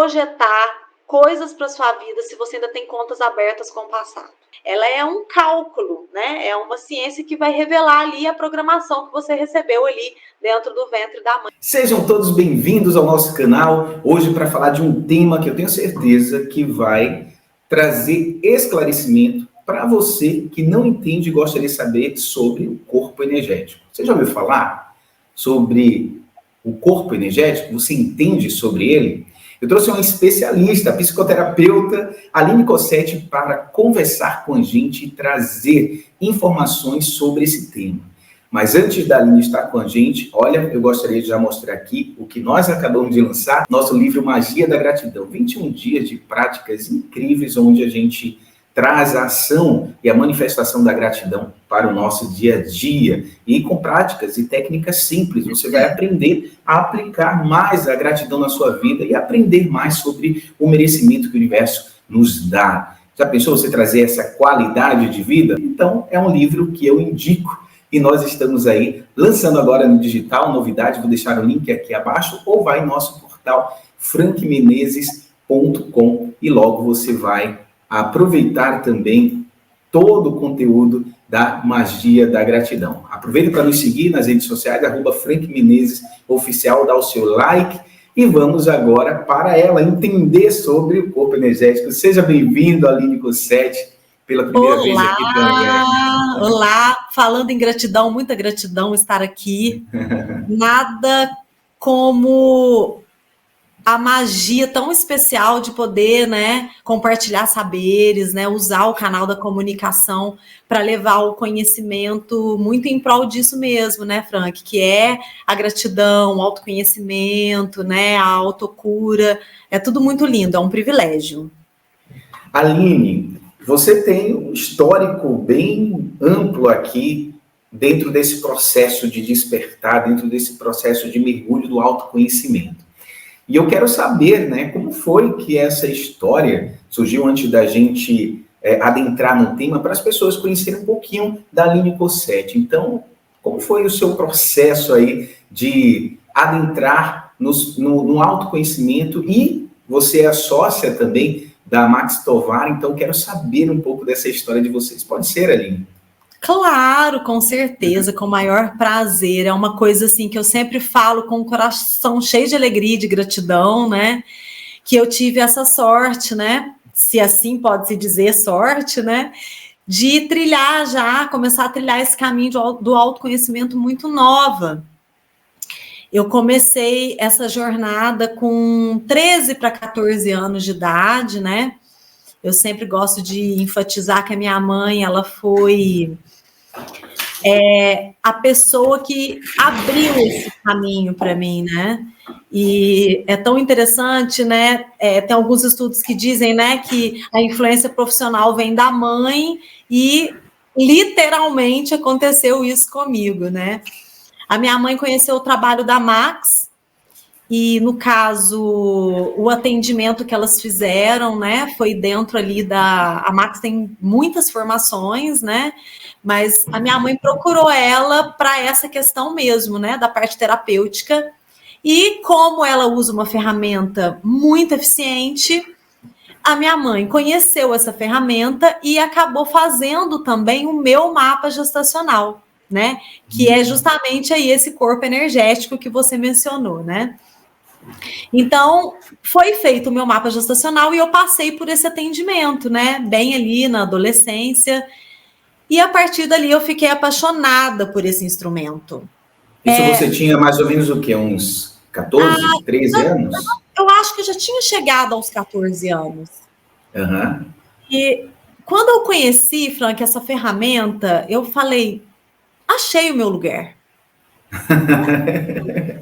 projetar coisas para sua vida se você ainda tem contas abertas com o passado. Ela é um cálculo, né? É uma ciência que vai revelar ali a programação que você recebeu ali dentro do ventre da mãe. Sejam todos bem-vindos ao nosso canal, hoje para falar de um tema que eu tenho certeza que vai trazer esclarecimento para você que não entende e gostaria de saber sobre o corpo energético. Você já ouviu falar sobre o corpo energético? Você entende sobre ele? Eu trouxe uma especialista, a psicoterapeuta Aline Cossetti, para conversar com a gente e trazer informações sobre esse tema. Mas antes da Aline estar com a gente, olha, eu gostaria de já mostrar aqui o que nós acabamos de lançar, nosso livro Magia da Gratidão. 21 dias de práticas incríveis, onde a gente traz a ação e a manifestação da gratidão para o nosso dia a dia. E com práticas e técnicas simples, você vai aprender a aplicar mais a gratidão na sua vida e aprender mais sobre o merecimento que o universo nos dá. Já pensou você trazer essa qualidade de vida? Então, é um livro que eu indico. E nós estamos aí lançando agora no digital, novidade, vou deixar o link aqui abaixo, ou vai em nosso portal frankmenezes.com e logo você vai aproveitar também todo o conteúdo da Magia da Gratidão. Aproveita para nos seguir nas redes sociais, @frankmenezesoficial, dá o seu like e vamos agora para ela entender sobre o corpo energético. Seja bem-vindo, Aline Cossetti, pela primeira vez aqui também. Olá, falando em gratidão, muita gratidão estar aqui. Nada como a magia tão especial de poder, né, compartilhar saberes, né, usar o canal da comunicação para levar o conhecimento muito em prol disso mesmo, né, Frank, que é a gratidão, o autoconhecimento, né, a autocura, é tudo muito lindo, é um privilégio. Aline, você tem um histórico bem amplo aqui dentro desse processo de despertar, dentro desse processo de mergulho do autoconhecimento. E eu quero saber, né, como foi que essa história surgiu antes da gente adentrar no tema, para as pessoas conhecerem um pouquinho da Aline Cossetti. Então, como foi o seu processo aí de adentrar no autoconhecimento? E você é sócia também da Max Tovar, então quero saber um pouco dessa história de vocês. Pode ser, Aline? Claro, com certeza, com o maior prazer. É uma coisa assim que eu sempre falo com o coração cheio de alegria e de gratidão, né? Que eu tive essa sorte, né? Se assim pode se dizer sorte, né? De trilhar já, começar a trilhar esse caminho do autoconhecimento muito nova. Eu comecei essa jornada com 13 para 14 anos de idade, né? Eu sempre gosto de enfatizar que a minha mãe, ela foi a pessoa que abriu esse caminho para mim, né? E é tão interessante, né? Tem alguns estudos que dizem, né, que a influência profissional vem da mãe e literalmente aconteceu isso comigo, né? A minha mãe conheceu o trabalho da Max e, no caso, o atendimento que elas fizeram, né, foi dentro ali a Max tem muitas formações, né, mas a minha mãe procurou ela para essa questão mesmo, né, da parte terapêutica, e como ela usa uma ferramenta muito eficiente, a minha mãe conheceu essa ferramenta e acabou fazendo também o meu mapa gestacional, né, que é justamente aí esse corpo energético que você mencionou, né. Então, foi feito o meu mapa gestacional e eu passei por esse atendimento, né? Bem ali na adolescência. E a partir dali eu fiquei apaixonada por esse instrumento. Isso você tinha mais ou menos o quê? Uns 14, 13 anos? Eu acho que eu já tinha chegado aos 14 anos. Uhum. E quando eu conheci, Frank, essa ferramenta, eu falei, achei o meu lugar.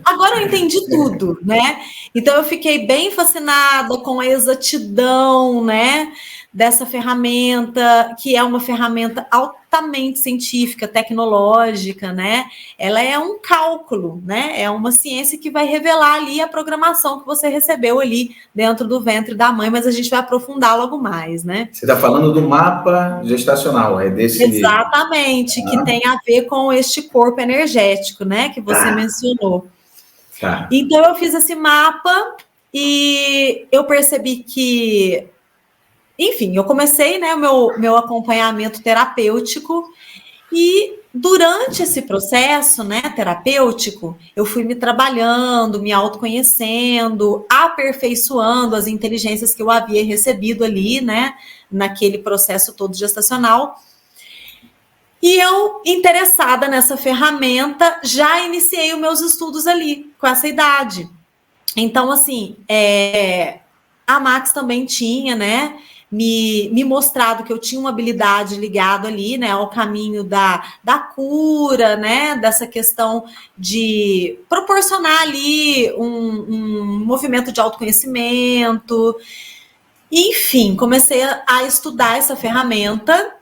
Agora eu entendi tudo, né? Então eu fiquei bem fascinada com a exatidão, né, dessa ferramenta, que é uma ferramenta altamente científica, tecnológica, né? Ela é um cálculo, né? É uma ciência que vai revelar ali a programação que você recebeu ali dentro do ventre da mãe, mas a gente vai aprofundar logo mais, né? Você está falando do mapa gestacional, é desse... Exatamente, que tem a ver com este corpo energético, né, que você mencionou. Tá. Então eu fiz esse mapa e eu percebi que, enfim, eu comecei, né, o meu acompanhamento terapêutico, e durante esse processo, né, terapêutico, eu fui me trabalhando, me autoconhecendo, aperfeiçoando as inteligências que eu havia recebido ali, né, naquele processo todo gestacional. E eu, interessada nessa ferramenta, já iniciei os meus estudos ali, com essa idade. Então, assim, a Max também tinha, né, me mostrado que eu tinha uma habilidade ligada ali, né, ao caminho da cura, né, dessa questão de proporcionar ali um movimento de autoconhecimento. Enfim, comecei a estudar essa ferramenta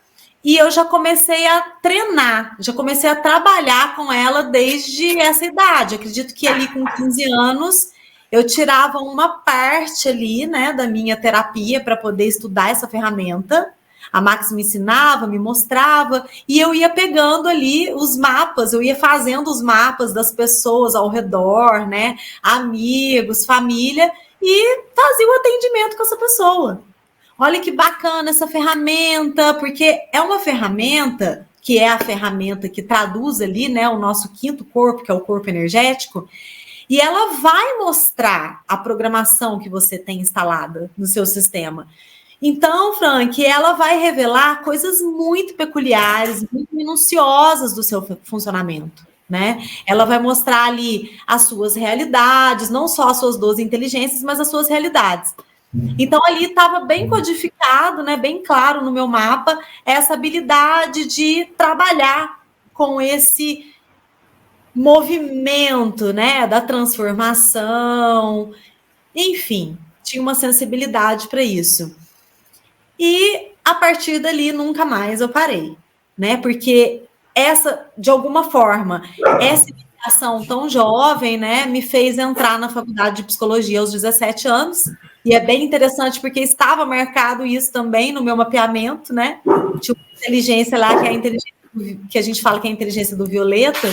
e eu já comecei a treinar, já comecei a trabalhar com ela desde essa idade. Acredito que ali com 15 anos eu tirava uma parte ali, né, da minha terapia para poder estudar essa ferramenta. A Max me ensinava, me mostrava, e eu ia pegando ali os mapas, eu ia fazendo os mapas das pessoas ao redor, né, amigos, família, e fazia o atendimento com essa pessoa. Olha que bacana essa ferramenta, porque é uma ferramenta que é a ferramenta que traduz ali, né, o nosso quinto corpo, que é o corpo energético, e ela vai mostrar a programação que você tem instalada no seu sistema. Então, Frank, ela vai revelar coisas muito peculiares, muito minuciosas do seu funcionamento, né? Ela vai mostrar ali as suas realidades, não só as suas 12 inteligências, mas as suas realidades. Então, ali estava bem codificado, né, bem claro no meu mapa, essa habilidade de trabalhar com esse movimento, né, da transformação, enfim, tinha uma sensibilidade para isso. E a partir dali nunca mais eu parei, né? Porque essa, de alguma forma, essa iniciação tão jovem, né, me fez entrar na faculdade de psicologia aos 17 anos. E é bem interessante porque estava marcado isso também no meu mapeamento, né? Tinha uma inteligência lá que é a inteligência que a gente fala que é a inteligência do violeta,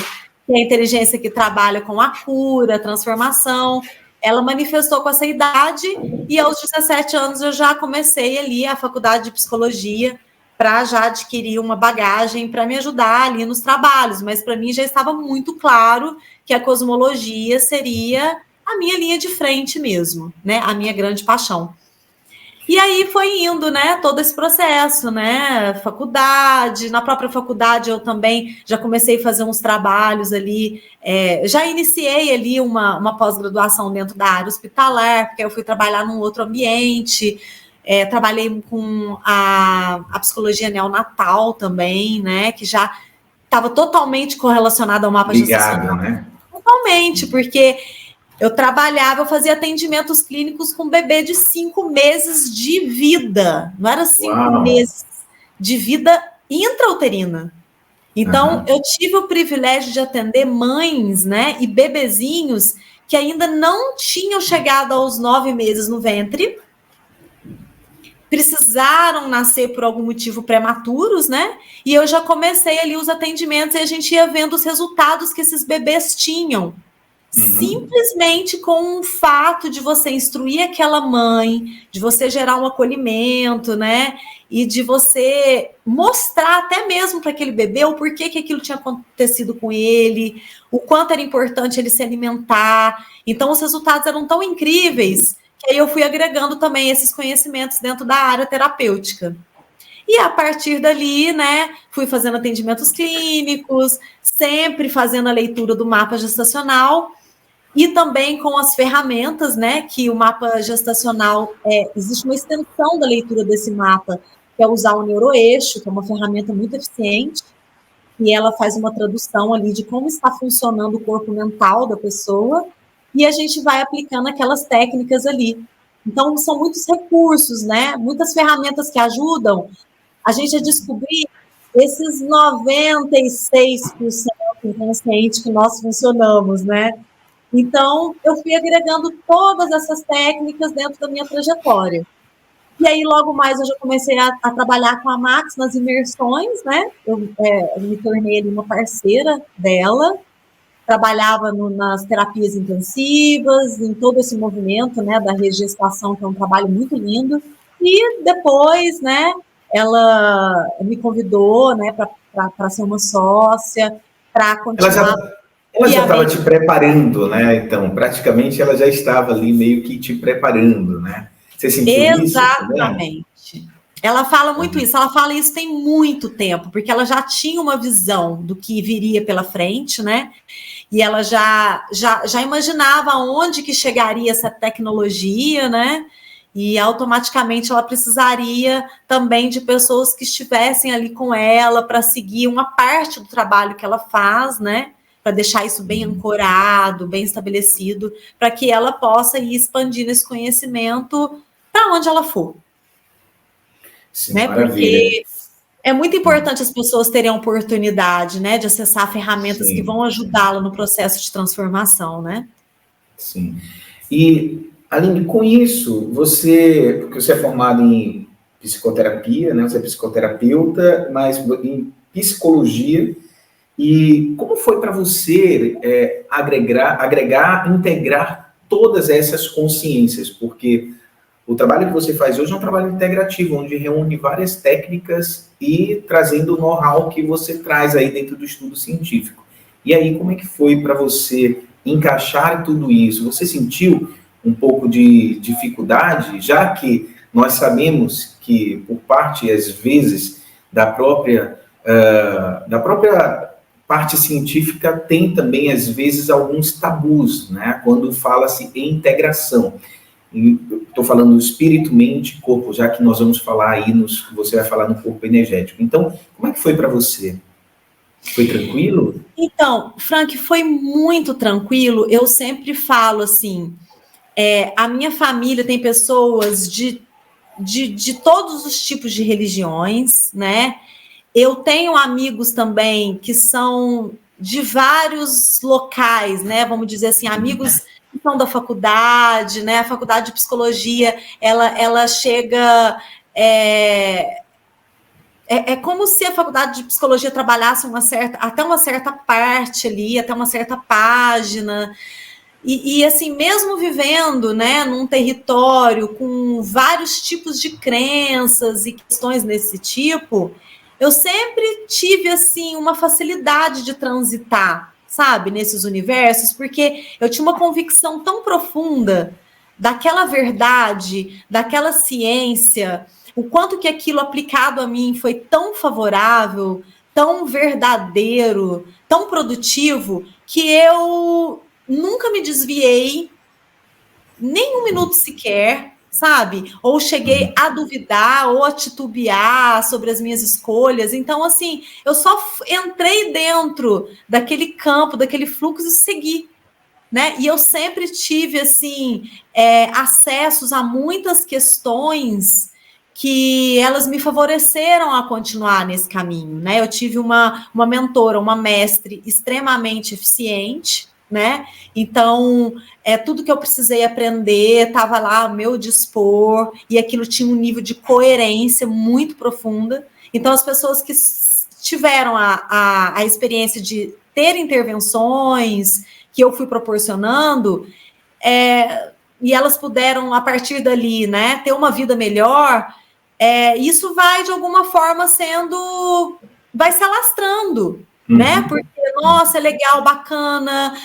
que é a inteligência que trabalha com a cura, a transformação. Ela manifestou com essa idade e aos 17 anos eu já comecei ali a faculdade de psicologia para já adquirir uma bagagem para me ajudar ali nos trabalhos, mas para mim já estava muito claro que a cosmologia seria a minha linha de frente mesmo, né? A minha grande paixão. E aí foi indo, né, todo esse processo, né, faculdade, na própria faculdade eu também já comecei a fazer uns trabalhos ali, já iniciei ali uma pós-graduação dentro da área hospitalar, porque eu fui trabalhar num outro ambiente, trabalhei com a psicologia neonatal também, né, que já estava totalmente correlacionada ao mapa gestacional. Né? Totalmente, porque eu trabalhava, eu fazia atendimentos clínicos com bebê de 5 meses de vida. Não era 5 meses de vida intrauterina. Então, eu tive o privilégio de atender mães, né, e bebezinhos que ainda não tinham chegado aos 9 meses no ventre, precisaram nascer por algum motivo prematuros, né? E eu já comecei ali os atendimentos e a gente ia vendo os resultados que esses bebês tinham. Simplesmente com o fato de você instruir aquela mãe, de você gerar um acolhimento, né? E de você mostrar até mesmo para aquele bebê o porquê que aquilo tinha acontecido com ele, o quanto era importante ele se alimentar. Então, os resultados eram tão incríveis que aí eu fui agregando também esses conhecimentos dentro da área terapêutica. E a partir dali, né, fui fazendo atendimentos clínicos, sempre fazendo a leitura do mapa gestacional, e também com as ferramentas, né, que o mapa gestacional, existe uma extensão da leitura desse mapa, que é usar o neuroeixo, que é uma ferramenta muito eficiente, e ela faz uma tradução ali de como está funcionando o corpo mental da pessoa, e a gente vai aplicando aquelas técnicas ali. Então, são muitos recursos, né, muitas ferramentas que ajudam a gente a descobrir esses 96% inconsciente que nós funcionamos, né? Então, eu fui agregando todas essas técnicas dentro da minha trajetória. E aí, logo mais, eu já comecei a trabalhar com a Max nas imersões, né? Eu me tornei ali uma parceira dela. trabalhava nas terapias intensivas, em todo esse movimento, né, da regestação, que é um trabalho muito lindo. E depois, né, ela me convidou, né, para ser uma sócia, para Ela já continuar. ela já estava te preparando, né? Então, praticamente ela já estava ali meio que te preparando, né? Você sentiu isso também? Exatamente. Ela fala muito isso, ela fala isso tem muito tempo, porque ela já tinha uma visão do que viria pela frente, né? E ela já imaginava onde que chegaria essa tecnologia, né? E automaticamente ela precisaria também de pessoas que estivessem ali com ela para seguir uma parte do trabalho que ela faz, né? Para deixar isso bem ancorado, bem estabelecido, para que ela possa ir expandindo esse conhecimento para onde ela for. Sim, Né? maravilha. Porque é muito importante as pessoas terem a oportunidade, né, de acessar ferramentas que Sim, vão ajudá-la no processo de transformação, né? sim. E, Aline, com isso, porque você é formada em psicoterapia, né? Você é psicoterapeuta, mas em psicologia. E como foi para você integrar todas essas consciências? Porque o trabalho que você faz hoje é um trabalho integrativo, onde reúne várias técnicas e trazendo o know-how que você traz aí dentro do estudo científico. E aí, como é que foi para você encaixar tudo isso? Você sentiu um pouco de dificuldade, já que nós sabemos que, por parte, às vezes, da própria parte científica, tem também, às vezes, alguns tabus, né? Quando fala-se em integração. Estou falando espírito, mente, corpo, já que nós vamos falar aí, você vai falar no corpo energético. Então, como é que foi para você? Foi tranquilo? Então, Frank, foi muito tranquilo. Eu sempre falo assim, a minha família tem pessoas de todos os tipos de religiões, né? Eu tenho amigos também que são de vários locais, né? Vamos dizer assim, amigos que são da faculdade, né? A faculdade de psicologia, ela chega. É como se a faculdade de psicologia trabalhasse até uma certa parte ali, até uma certa página. E assim, mesmo vivendo, né, num território com vários tipos de crenças e questões desse tipo, eu sempre tive assim uma facilidade de transitar, sabe, nesses universos, porque eu tinha uma convicção tão profunda daquela verdade, daquela ciência, o quanto que aquilo aplicado a mim foi tão favorável, tão verdadeiro, tão produtivo, que eu nunca me desviei, nem um minuto sequer, sabe? Ou cheguei a duvidar ou a titubear sobre as minhas escolhas. Então, assim, eu só entrei dentro daquele campo, daquele fluxo e segui. Né? E eu sempre tive assim acessos a muitas questões que elas me favoreceram a continuar nesse caminho, né? Eu tive uma mentora, uma mestre extremamente eficiente, né? Então, tudo que eu precisei aprender estava lá ao meu dispor, e aquilo tinha um nível de coerência muito profunda. Então, as pessoas que tiveram a experiência de ter intervenções que eu fui proporcionando, e elas puderam, a partir dali, né, ter uma vida melhor, isso vai, de alguma forma, vai se alastrando, né? Porque, nossa, é legal, bacana,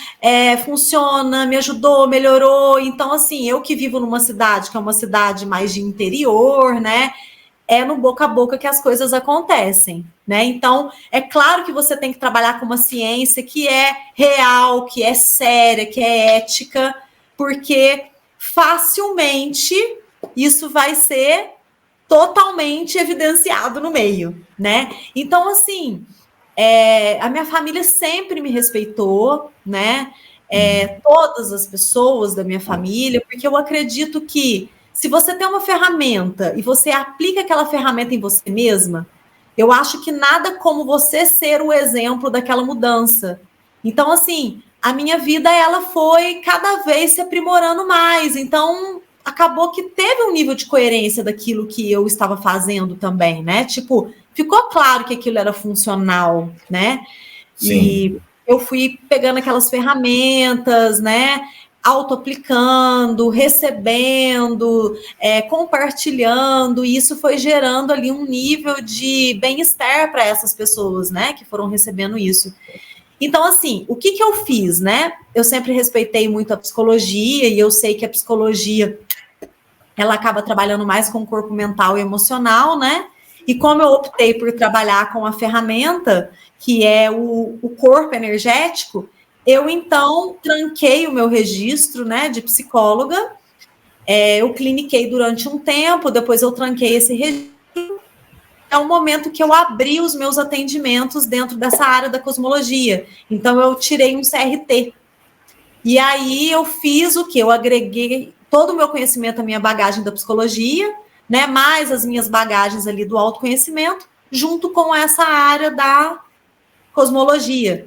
funciona, me ajudou, melhorou. Então, assim, eu que vivo numa cidade que é uma cidade mais de interior, né? É no boca a boca que as coisas acontecem, né? Então, é claro que você tem que trabalhar com uma ciência que é real, que é séria, que é ética, porque facilmente isso vai ser totalmente evidenciado no meio, né? Então, assim, a minha família sempre me respeitou, né? Todas as pessoas da minha família, porque eu acredito que se você tem uma ferramenta e você aplica aquela ferramenta em você mesma, eu acho que nada como você ser o exemplo daquela mudança. Então, assim, a minha vida ela foi cada vez se aprimorando mais. Então, acabou que teve um nível de coerência daquilo que eu estava fazendo também, né? Tipo, ficou claro que aquilo era funcional, né? Sim. eu fui pegando aquelas ferramentas, né? Auto-aplicando, recebendo, compartilhando, e isso foi gerando ali um nível de bem-estar para essas pessoas, né? Que foram recebendo isso. Então, assim, o que eu fiz, né? Eu sempre respeitei muito a psicologia, e eu sei que a psicologia, ela acaba trabalhando mais com o corpo mental e emocional, né? E como eu optei por trabalhar com a ferramenta, que é o corpo energético, eu, então, tranquei o meu registro, né, de psicóloga, eu cliniquei durante um tempo, depois eu tranquei esse registro. É o momento que eu abri os meus atendimentos dentro dessa área da cosmologia. Então, eu tirei um CRT. E aí, eu fiz o quê? Eu agreguei todo o meu conhecimento, a minha bagagem da psicologia, né, mais as minhas bagagens ali do autoconhecimento, junto com essa área da cosmologia.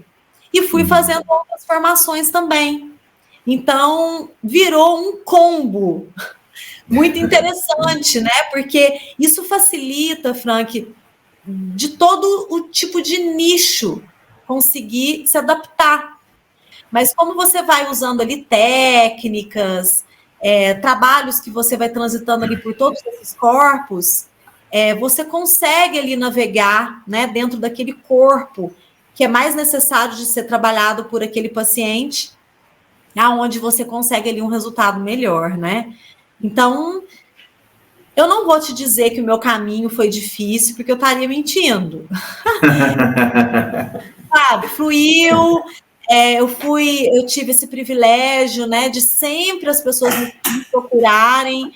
E fui fazendo outras formações também. Então, virou um combo muito interessante, né? Porque isso facilita, Frank, de todo o tipo de nicho conseguir se adaptar. Mas como você vai usando ali técnicas, trabalhos que você vai transitando ali por todos esses corpos, você consegue ali navegar, né, dentro daquele corpo que é mais necessário de ser trabalhado por aquele paciente, aonde você consegue ali um resultado melhor, né? Então, eu não vou te dizer que o meu caminho foi difícil, porque eu estaria mentindo. Sabe, fluiu, eu tive esse privilégio, né, de sempre as pessoas me procurarem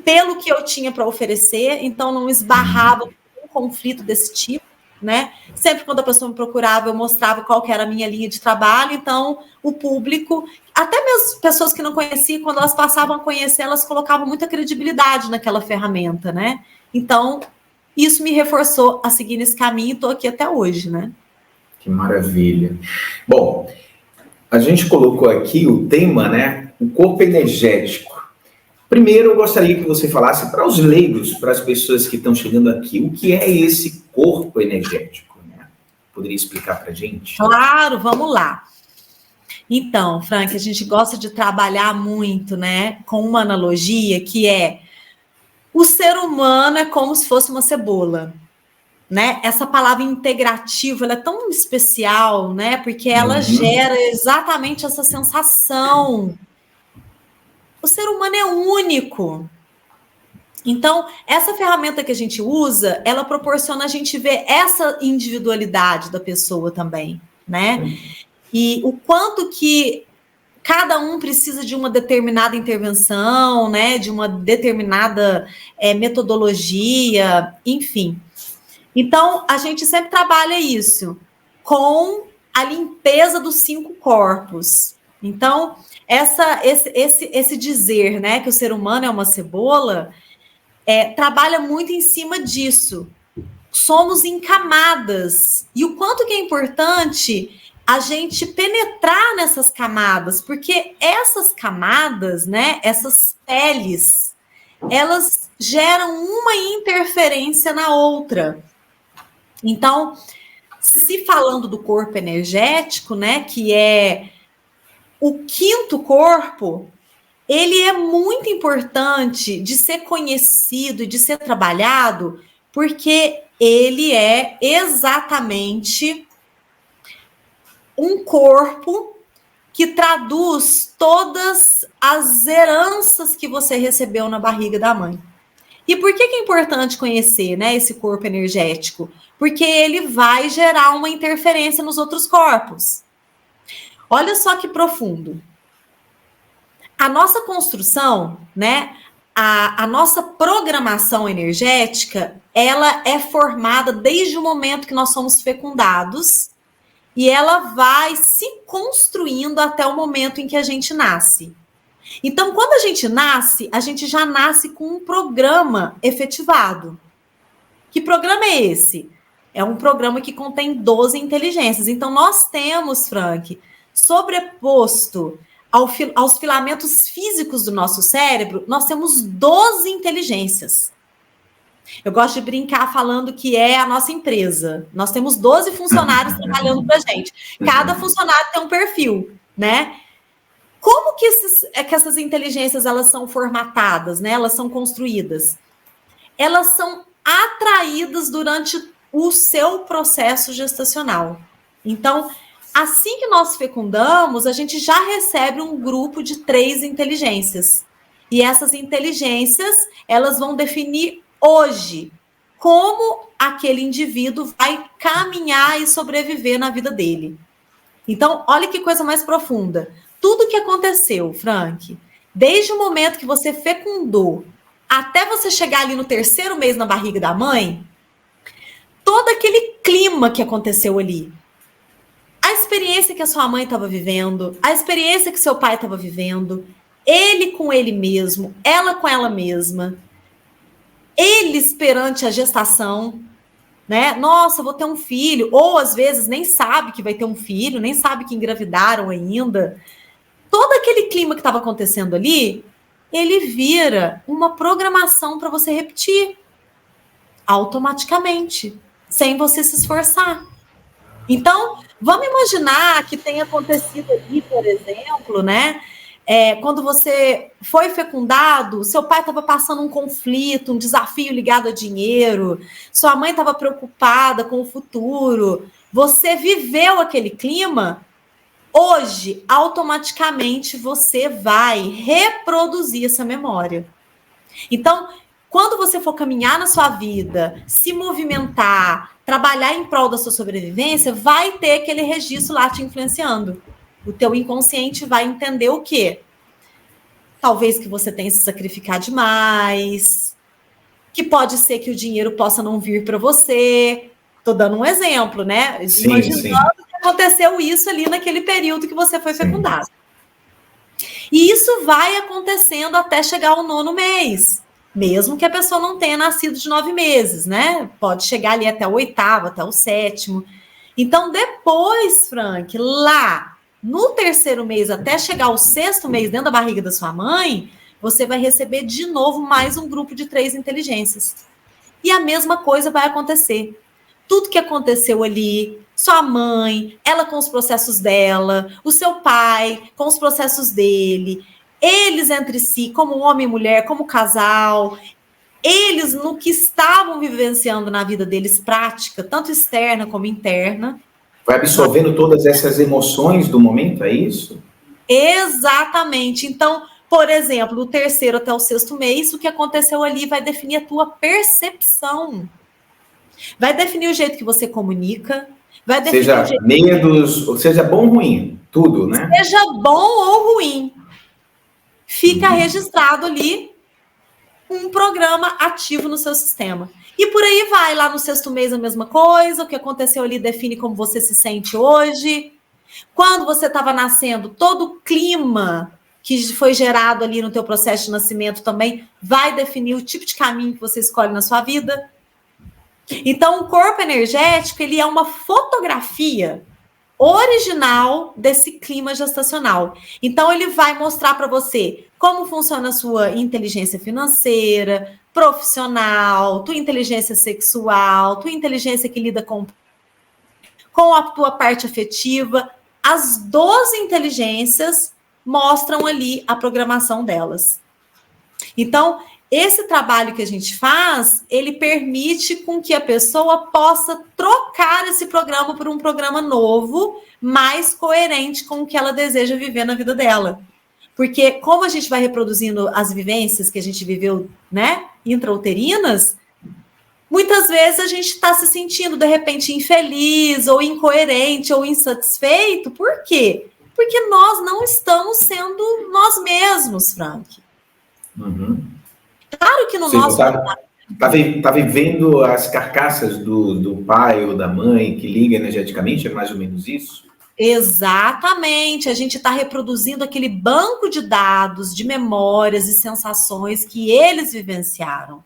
pelo que eu tinha para oferecer, então não esbarrava um conflito desse tipo, né? Sempre quando a pessoa me procurava, eu mostrava qual que era a minha linha de trabalho, então o público, até mesmo pessoas que não conheciam, quando elas passavam a conhecer, elas colocavam muita credibilidade naquela ferramenta, né? Então, isso me reforçou a seguir nesse caminho e estou aqui até hoje, né? Que maravilha. Bom, a gente colocou aqui o tema, né? O corpo energético. Primeiro, eu gostaria que você falasse para os leigos, para as pessoas que estão chegando aqui, o que é esse corpo energético, né? Poderia explicar para a gente? Claro, vamos lá. Então, Frank, a gente gosta de trabalhar muito, né, com uma analogia que é o ser humano é como se fosse uma cebola, né? Essa palavra integrativo, ela é tão especial, né? Porque ela gera exatamente essa sensação. O ser humano é único. Então, essa ferramenta que a gente usa, ela proporciona a gente ver essa individualidade da pessoa também, né? E o quanto que cada um precisa de uma determinada intervenção, né? De uma determinada metodologia, enfim. Então, a gente sempre trabalha isso com a limpeza dos 5 corpos. Então, esse dizer, né, que o ser humano é uma cebola, trabalha muito em cima disso. Somos em camadas. E o quanto que é importante a gente penetrar nessas camadas, porque essas camadas, né, essas peles, elas geram uma interferência na outra. Então, se falando do corpo energético, né, que é o 5º corpo, ele é muito importante de ser conhecido e de ser trabalhado, porque ele é exatamente um corpo que traduz todas as heranças que você recebeu na barriga da mãe. E por que é importante conhecer, né, esse corpo energético? Porque ele vai gerar uma interferência nos outros corpos. Olha só que profundo. A nossa construção, né, a nossa programação energética, ela é formada desde o momento que nós somos fecundados e ela vai se construindo até o momento em que a gente nasce. Então, quando a gente já nasce com um programa efetivado. Que programa é esse? É um programa que contém 12 inteligências. Então, nós temos, Frank, sobreposto aos filamentos físicos do nosso cérebro, nós temos 12 inteligências. Eu gosto de brincar falando que é a nossa empresa. Nós temos 12 funcionários trabalhando para a gente. Cada funcionário tem um perfil, né? Como que essas inteligências elas são formatadas, né? Elas são construídas? Elas são atraídas durante o seu processo gestacional. Então, assim que nós fecundamos, a gente já recebe um grupo de 3 inteligências. E essas inteligências, elas vão definir hoje como aquele indivíduo vai caminhar e sobreviver na vida dele. Então, olha que coisa mais profunda. Tudo que aconteceu, Frank, desde o momento que você fecundou até você chegar ali no 3º mês na barriga da mãe, todo aquele clima que aconteceu ali, a experiência que a sua mãe estava vivendo, a experiência que seu pai estava vivendo, ele com ele mesmo, ela com ela mesma, eles perante a gestação, né? Nossa, vou ter um filho, ou às vezes nem sabe que vai ter um filho, nem sabe que engravidaram ainda. Todo aquele clima que estava acontecendo ali, ele vira uma programação para você repetir automaticamente, sem você se esforçar. Então, vamos imaginar que tenha acontecido ali, por exemplo, né? Quando você foi fecundado, seu pai estava passando um conflito, um desafio ligado a dinheiro, sua mãe estava preocupada com o futuro, você viveu aquele clima, hoje, automaticamente, você vai reproduzir essa memória. Então, quando você for caminhar na sua vida, se movimentar, trabalhar em prol da sua sobrevivência, vai ter aquele registro lá te influenciando. O teu inconsciente vai entender o quê? Talvez que você tenha se sacrificar demais, que pode ser que o dinheiro possa não vir para você. Estou dando um exemplo, né? Sim, imaginando sim. que aconteceu isso ali naquele período que você foi fecundado. E isso vai acontecendo até chegar ao 9º mês. Mesmo que a pessoa não tenha nascido de 9 meses, né? Pode chegar ali até o 8º, até o 7º. Então, depois, Frank, lá no 3º mês, até chegar ao 6º mês dentro da barriga da sua mãe, você vai receber de novo mais um grupo de 3 inteligências. E a mesma coisa vai acontecer. Tudo que aconteceu ali, sua mãe, ela com os processos dela, o seu pai com os processos dele, eles entre si, como homem e mulher, como casal, eles no que estavam vivenciando na vida deles, prática, tanto externa como interna. Vai absorvendo todas essas emoções do momento, é isso? Exatamente. Então, por exemplo, do 3º até o 6º mês, o que aconteceu ali vai definir a tua percepção. Vai definir o jeito que você comunica, vai definir seja o jeito medos, seja bom ou ruim, tudo, né? Seja bom ou ruim. Fica registrado ali um programa ativo no seu sistema. E por aí vai, lá no 6º mês a mesma coisa, o que aconteceu ali define como você se sente hoje. Quando você estava nascendo, todo o clima que foi gerado ali no teu processo de nascimento também vai definir o tipo de caminho que você escolhe na sua vida. Então, o corpo energético, ele é uma fotografia original desse clima gestacional. Então, ele vai mostrar para você como funciona a sua inteligência financeira, profissional, tua inteligência sexual, tua inteligência que lida com a tua parte afetiva. As 12 inteligências mostram ali a programação delas. Então, esse trabalho que a gente faz, ele permite com que a pessoa possa trocar esse programa por um programa novo, mais coerente com o que ela deseja viver na vida dela. Porque como a gente vai reproduzindo as vivências que a gente viveu, né, intrauterinas, muitas vezes a gente está se sentindo, de repente, infeliz, ou incoerente, ou insatisfeito. Por quê? Porque nós não estamos sendo nós mesmos, Frank. Claro que no nosso... Tá vivendo as carcaças do pai ou da mãe que liga energeticamente, é mais ou menos isso? Exatamente, a gente está reproduzindo aquele banco de dados, de memórias e sensações que eles vivenciaram.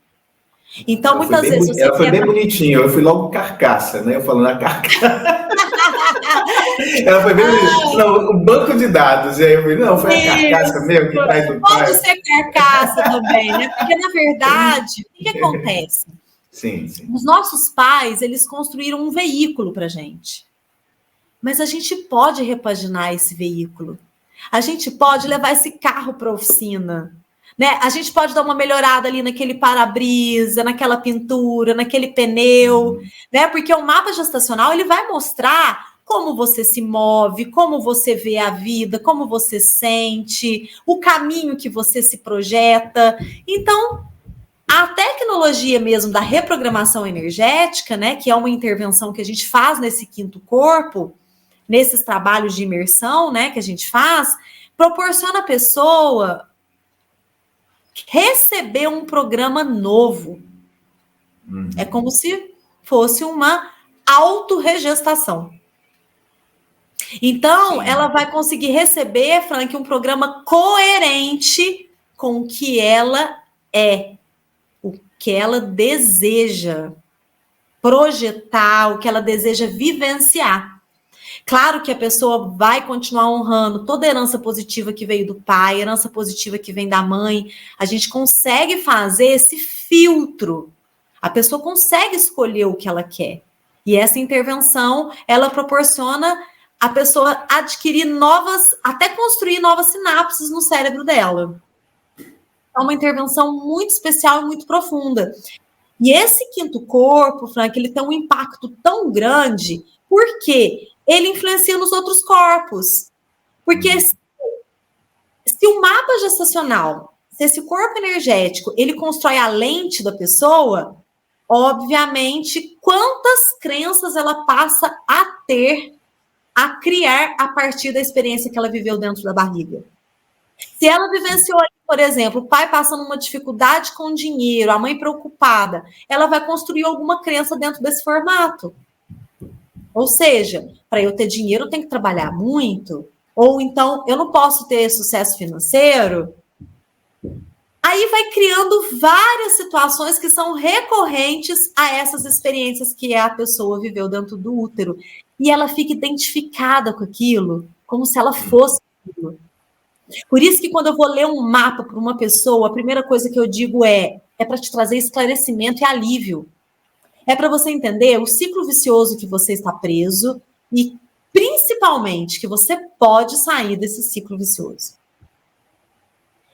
Então, muitas vezes... Ela foi bem bonitinha, eu fui logo carcaça, né? Eu falando a carcaça. Ela foi bem bonitinha. Não, o banco de dados. E aí eu falei, não, foi a carcaça mesmo que traz do pai. Pode ser carcaça também, né? Porque, na verdade, o que acontece? Sim, sim. Os nossos pais, eles construíram um veículo para a gente. Mas a gente pode repaginar esse veículo. A gente pode levar esse carro para a oficina. Né? A gente pode dar uma melhorada ali naquele para-brisa, naquela pintura, naquele pneu, né? Porque o mapa gestacional ele vai mostrar como você se move, como você vê a vida, como você sente, o caminho que você se projeta. Então, a tecnologia mesmo da reprogramação energética, né, que é uma intervenção que a gente faz nesse quinto corpo, nesses trabalhos de imersão, né, que a gente faz, proporciona a pessoa receber um programa novo. É como se fosse uma autorregestação. Então, ela vai conseguir receber, Frank, um programa coerente com o que ela é, o que ela deseja projetar, o que ela deseja vivenciar. Claro que a pessoa vai continuar honrando toda a herança positiva que veio do pai, herança positiva que vem da mãe. A gente consegue fazer esse filtro. A pessoa consegue escolher o que ela quer. E essa intervenção, ela proporciona a pessoa adquirir até construir novas sinapses no cérebro dela. É uma intervenção muito especial e muito profunda. E esse quinto corpo, Frank, ele tem um impacto tão grande, porque ele influencia nos outros corpos. Porque se o mapa gestacional, se esse corpo energético, ele constrói a lente da pessoa, obviamente, quantas crenças ela passa a ter, a criar a partir da experiência que ela viveu dentro da barriga. Se ela vivenciou, por exemplo, o pai passando uma dificuldade com dinheiro, a mãe preocupada, ela vai construir alguma crença dentro desse formato. Ou seja, para eu ter dinheiro, eu tenho que trabalhar muito. Ou então, eu não posso ter sucesso financeiro. Aí vai criando várias situações que são recorrentes a essas experiências que a pessoa viveu dentro do útero. E ela fica identificada com aquilo, como se ela fosse aquilo. Por isso que quando eu vou ler um mapa para uma pessoa, a primeira coisa que eu digo é para te trazer esclarecimento e alívio. É para você entender o ciclo vicioso que você está preso e, principalmente, que você pode sair desse ciclo vicioso.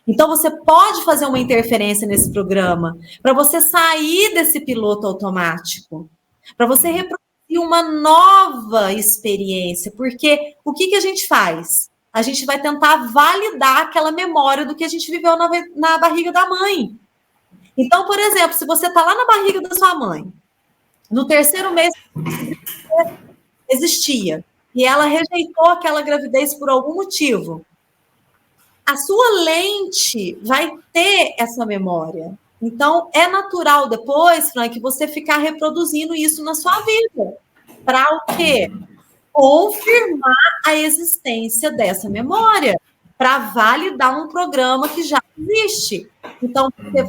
Então, você pode fazer uma interferência nesse programa para você sair desse piloto automático, para você reproduzir uma nova experiência. Porque o que a gente faz? A gente vai tentar validar aquela memória do que a gente viveu na barriga da mãe. Então, por exemplo, se você está lá na barriga da sua mãe, no terceiro mês existia, e ela rejeitou aquela gravidez por algum motivo, a sua lente vai ter essa memória. Então, é natural depois, Frank, você ficar reproduzindo isso na sua vida. Para o quê? Confirmar a existência dessa memória, para validar um programa que já existe. Então, você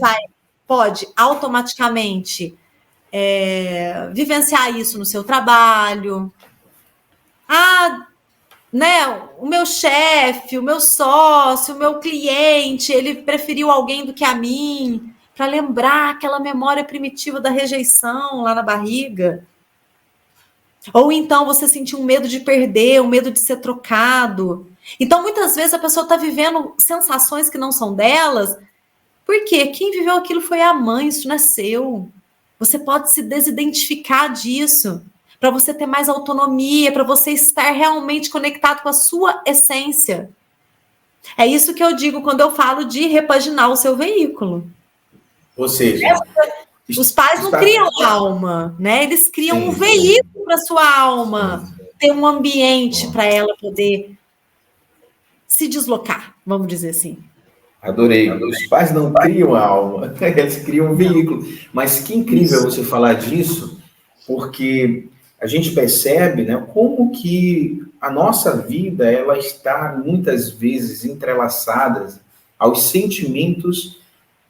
pode automaticamente vivenciar isso no seu trabalho. O meu chefe, o meu sócio, o meu cliente, ele preferiu alguém do que a mim, para lembrar aquela memória primitiva da rejeição lá na barriga. Ou então você sentiu um medo de perder, um medo de ser trocado. Então, muitas vezes a pessoa está vivendo sensações que não são delas, porque quem viveu aquilo foi a mãe, isso não é seu. Você pode se desidentificar disso, para você ter mais autonomia, para você estar realmente conectado com a sua essência. É isso que eu digo quando eu falo de repaginar o seu veículo. Ou seja, os pais não criam alma, né? Eles criam um veículo para sua alma, ter um ambiente para ela poder se deslocar, vamos dizer assim. Adorei. Os pais não criam a alma, eles criam um veículo. Mas que incrível você falar disso, porque a gente percebe, né, como que a nossa vida ela está muitas vezes entrelaçada aos sentimentos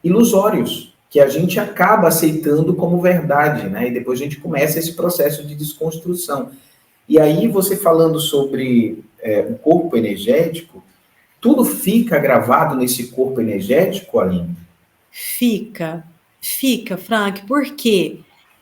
ilusórios que a gente acaba aceitando como verdade, né? E depois a gente começa esse processo de desconstrução. E aí você falando sobre o corpo energético, tudo fica gravado nesse corpo energético, Aline? Fica, Frank. Por quê?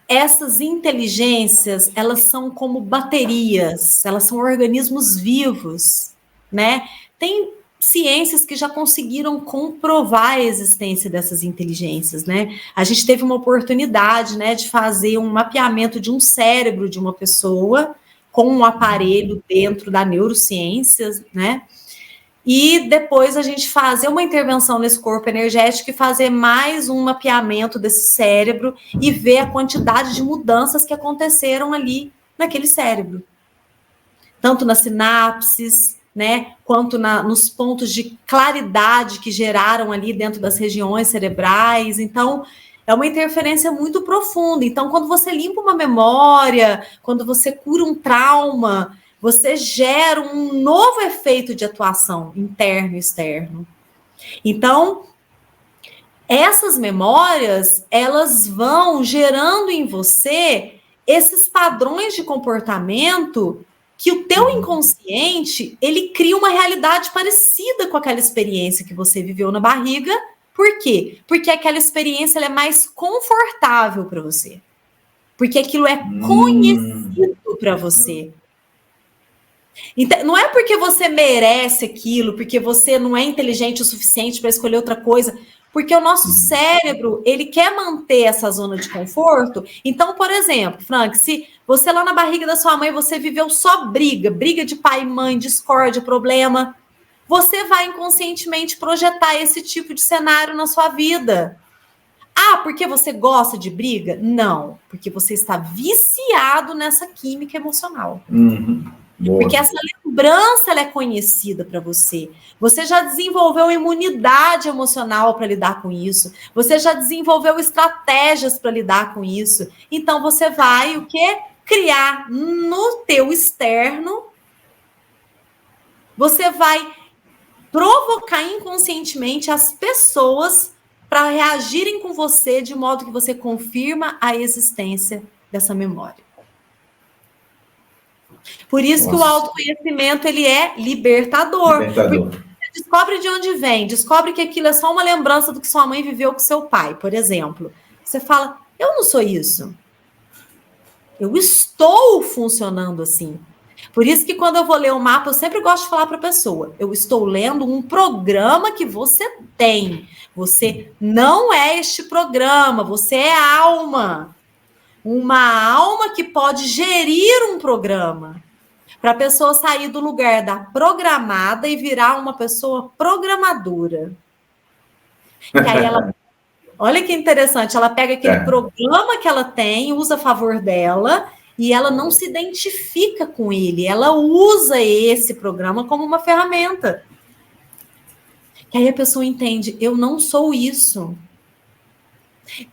essas inteligências, elas são como baterias, elas são organismos vivos, né? Tem ciências que já conseguiram comprovar a existência dessas inteligências, né? A gente teve uma oportunidade, né, de fazer um mapeamento de um cérebro de uma pessoa com um aparelho dentro da neurociência, né? E depois a gente fazer uma intervenção nesse corpo energético e fazer mais um mapeamento desse cérebro e ver a quantidade de mudanças que aconteceram ali naquele cérebro. Tanto nas sinapses, né, quanto nos pontos de claridade que geraram ali dentro das regiões cerebrais. Então, é uma interferência muito profunda. Então, quando você limpa uma memória, quando você cura um trauma, você gera um novo efeito de atuação interno e externo. Então, essas memórias, elas vão gerando em você esses padrões de comportamento que o teu inconsciente, ele cria uma realidade parecida com aquela experiência que você viveu na barriga. Por quê? Porque aquela experiência ela é mais confortável para você. Porque aquilo é conhecido para você. Então, não é porque você merece aquilo, porque você não é inteligente o suficiente para escolher outra coisa, porque o nosso cérebro, ele quer manter essa zona de conforto. Então, por exemplo, Frank, se você lá na barriga da sua mãe, você viveu só briga de pai e mãe, discórdia, problema, você vai inconscientemente projetar esse tipo de cenário na sua vida. Ah, porque você gosta de briga? Não, porque você está viciado nessa química emocional. Porque essa lembrança ela é conhecida para você. Você já desenvolveu imunidade emocional para lidar com isso. Você já desenvolveu estratégias para lidar com isso. Então você vai o quê? Criar no teu externo. Você vai provocar inconscientemente as pessoas para reagirem com você de modo que você confirma a existência dessa memória. Por isso que o autoconhecimento ele é libertador. Você descobre de onde vem, descobre que aquilo é só uma lembrança do que sua mãe viveu com seu pai, por exemplo. Você fala, eu não sou isso. Eu estou funcionando assim. Por isso que quando eu vou ler o mapa, eu sempre gosto de falar para a pessoa, eu estou lendo um programa que você tem. Você não é este programa, você é alma. Uma alma que pode gerir um programa. Para a pessoa sair do lugar da programada e virar uma pessoa programadora. Que aí ela... Olha que interessante, ela pega aquele programa que ela tem, usa a favor dela, e ela não se identifica com ele. Ela usa esse programa como uma ferramenta. Que aí a pessoa entende, eu não sou isso.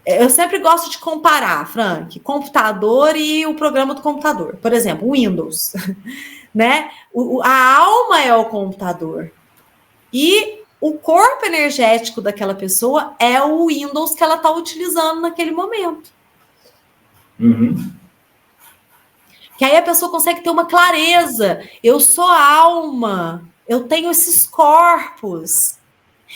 Eu sempre gosto de comparar, Frank, computador e o programa do computador. Por exemplo, o Windows. Né? A alma é o computador. E o corpo energético daquela pessoa é o Windows que ela está utilizando naquele momento. Que aí a pessoa consegue ter uma clareza. Eu sou alma. Eu tenho esses corpos.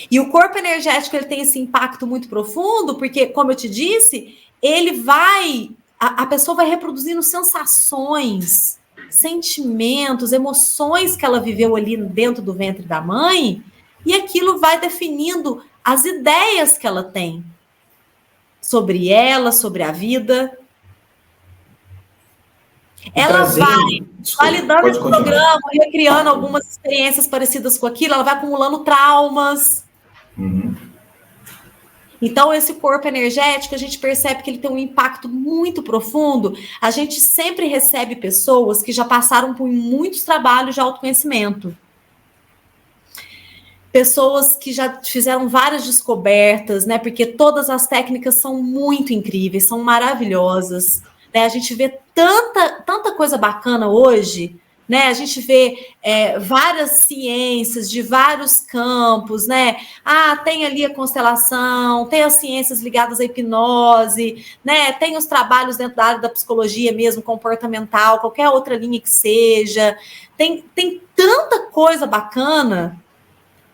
E o corpo energético ele tem esse impacto muito profundo, porque, como eu te disse, ele vai... A pessoa vai reproduzindo sensações, sentimentos, emoções que ela viveu ali dentro do ventre da mãe, e aquilo vai definindo as ideias que ela tem sobre ela, sobre a vida. Ela vai validando esse programa, recriando algumas experiências parecidas com aquilo, ela vai acumulando traumas. Então, esse corpo energético, a gente percebe que ele tem um impacto muito profundo. A gente sempre recebe pessoas que já passaram por muitos trabalhos de autoconhecimento. Pessoas que já fizeram várias descobertas, né? Porque todas as técnicas são muito incríveis, são maravilhosas. Né? A gente vê tanta coisa bacana hoje, né? A gente vê várias ciências de vários campos, né? Ah, tem ali a constelação, tem as ciências ligadas à hipnose, né? Tem os trabalhos dentro da área da psicologia mesmo, comportamental, qualquer outra linha que seja. Tem tanta coisa bacana,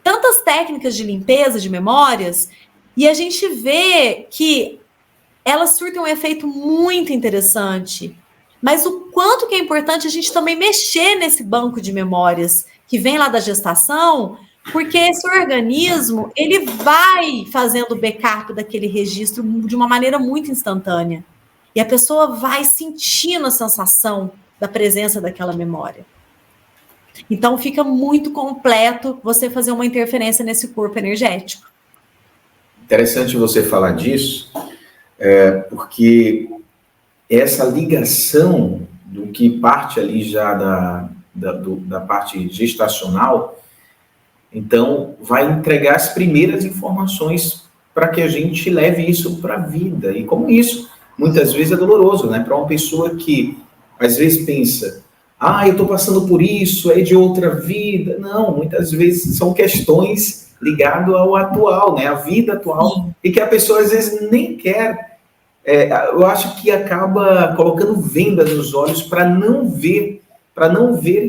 tantas técnicas de limpeza de memórias, e a gente vê que elas surtem um efeito muito interessante. Mas o quanto que é importante a gente também mexer nesse banco de memórias que vem lá da gestação, porque esse organismo, ele vai fazendo o backup daquele registro de uma maneira muito instantânea. E a pessoa vai sentindo a sensação da presença daquela memória. Então, fica muito completo você fazer uma interferência nesse corpo energético. Interessante você falar disso, porque essa ligação do que parte ali já da parte gestacional, então vai entregar as primeiras informações para que a gente leve isso para a vida. E como isso, muitas vezes é doloroso, né? Para uma pessoa que às vezes pensa, eu estou passando por isso, é de outra vida. Não, muitas vezes são questões ligadas ao atual, né? A vida atual, sim, e que a pessoa às vezes nem quer. Eu acho que acaba colocando vendas nos olhos para não ver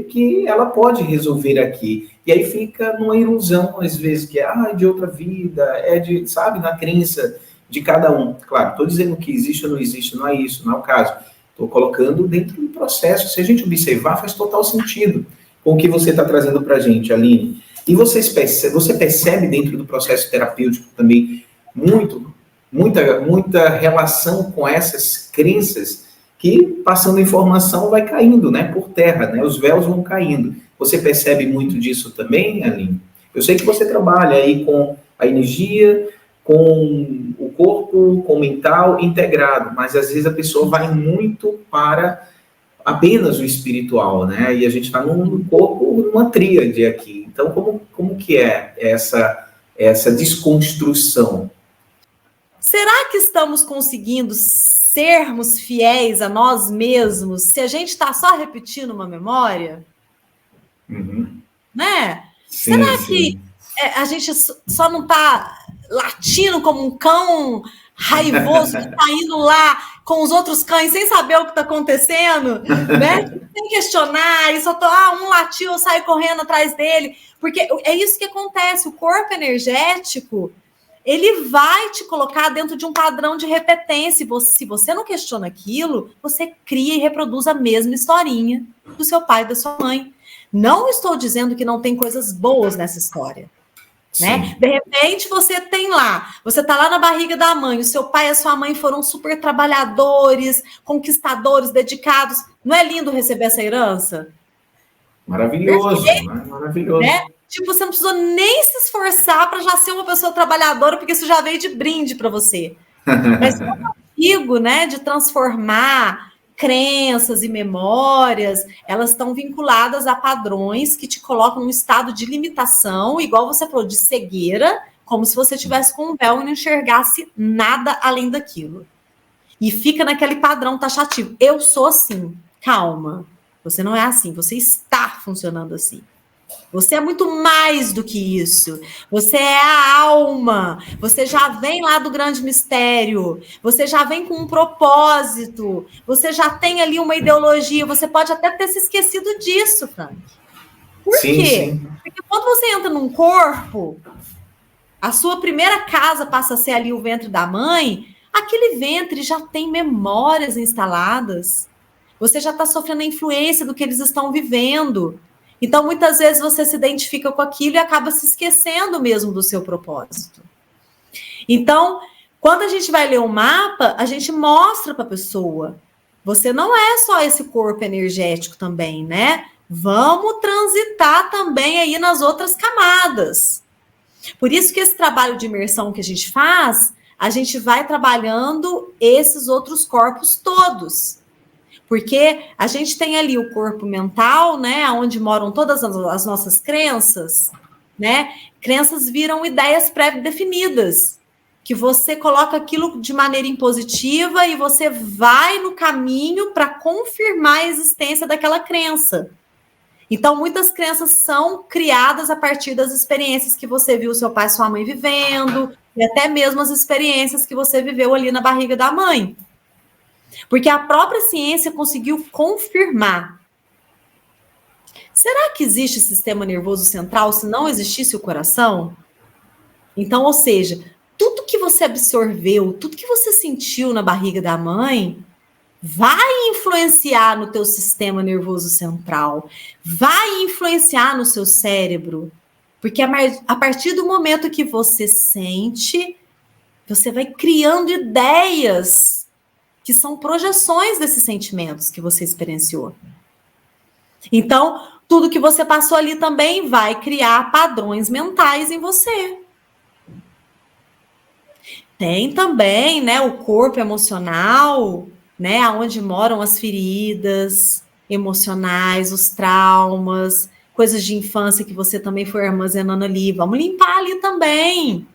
que ela pode resolver aqui. E aí fica numa ilusão, às vezes, que é de outra vida, sabe, na crença de cada um. Claro, estou dizendo que existe ou não existe, não é isso, não é o caso. Estou colocando dentro do processo. Se a gente observar, faz total sentido com o que você está trazendo para a gente, Aline. E você percebe dentro do processo terapêutico também muita relação com essas crenças que, passando informação, vai caindo, né, por terra, né, os véus vão caindo. Você percebe muito disso também, Aline? Eu sei que você trabalha aí com a energia, com o corpo, com o mental integrado, mas às vezes a pessoa vai muito para apenas o espiritual, né, e a gente está num corpo, numa tríade aqui. Então, como que é essa desconstrução? Será que estamos conseguindo sermos fiéis a nós mesmos se a gente está só repetindo uma memória? Uhum. Né? Sim, será sim. que a gente só não está latindo como um cão raivoso que está indo lá com os outros cães sem saber o que está acontecendo, né? Sem questionar, e só tô, um latiu, eu saio correndo atrás dele, porque é isso que acontece, o corpo energético, ele vai te colocar dentro de um padrão de repetência. Se você não questiona aquilo, você cria e reproduz a mesma historinha do seu pai e da sua mãe. Não estou dizendo que não tem coisas boas nessa história, né? De repente, você está lá na barriga da mãe, o seu pai e a sua mãe foram super trabalhadores, conquistadores, dedicados. Não é lindo receber essa herança? Maravilhoso, né? Maravilhoso. Né? Tipo, você não precisou nem se esforçar para já ser uma pessoa trabalhadora, porque isso já veio de brinde para você. Mas o contigo, né, de transformar crenças e memórias, elas estão vinculadas a padrões que te colocam num estado de limitação, igual você falou, de cegueira, como se você tivesse com um véu e não enxergasse nada além daquilo. E fica naquele padrão taxativo. Eu sou assim. Calma. Você não é assim. Você está funcionando assim. Você é muito mais do que isso. Você é a alma. Você já vem lá do grande mistério. Você já vem com um propósito. Você já tem ali uma ideologia. Você pode até ter se esquecido disso, Frank. Por quê? Sim. Porque quando você entra num corpo, a sua primeira casa passa a ser ali o ventre da mãe, aquele ventre já tem memórias instaladas. Você já está sofrendo a influência do que eles estão vivendo. Então, muitas vezes você se identifica com aquilo e acaba se esquecendo mesmo do seu propósito. Então, quando a gente vai ler o mapa, a gente mostra para a pessoa, você não é só esse corpo energético também, né? Vamos transitar também aí nas outras camadas. Por isso que esse trabalho de imersão que a gente faz, a gente vai trabalhando esses outros corpos todos. Porque a gente tem ali o corpo mental, né, onde moram todas as nossas crenças, né? Crenças viram ideias pré-definidas, que você coloca aquilo de maneira impositiva e você vai no caminho para confirmar a existência daquela crença. Então, muitas crenças são criadas a partir das experiências que você viu seu pai e sua mãe vivendo, e até mesmo as experiências que você viveu ali na barriga da mãe. Porque a própria ciência conseguiu confirmar. Será que existe sistema nervoso central se não existisse o coração? Então, ou seja, tudo que você absorveu, tudo que você sentiu na barriga da mãe, vai influenciar no teu sistema nervoso central, vai influenciar no seu cérebro, porque a partir do momento que você sente, você vai criando ideias que são projeções desses sentimentos que você experienciou. Então, tudo que você passou ali também vai criar padrões mentais em você. Tem também, né, o corpo emocional, né, onde moram as feridas emocionais, os traumas, coisas de infância que você também foi armazenando ali. Vamos limpar ali também.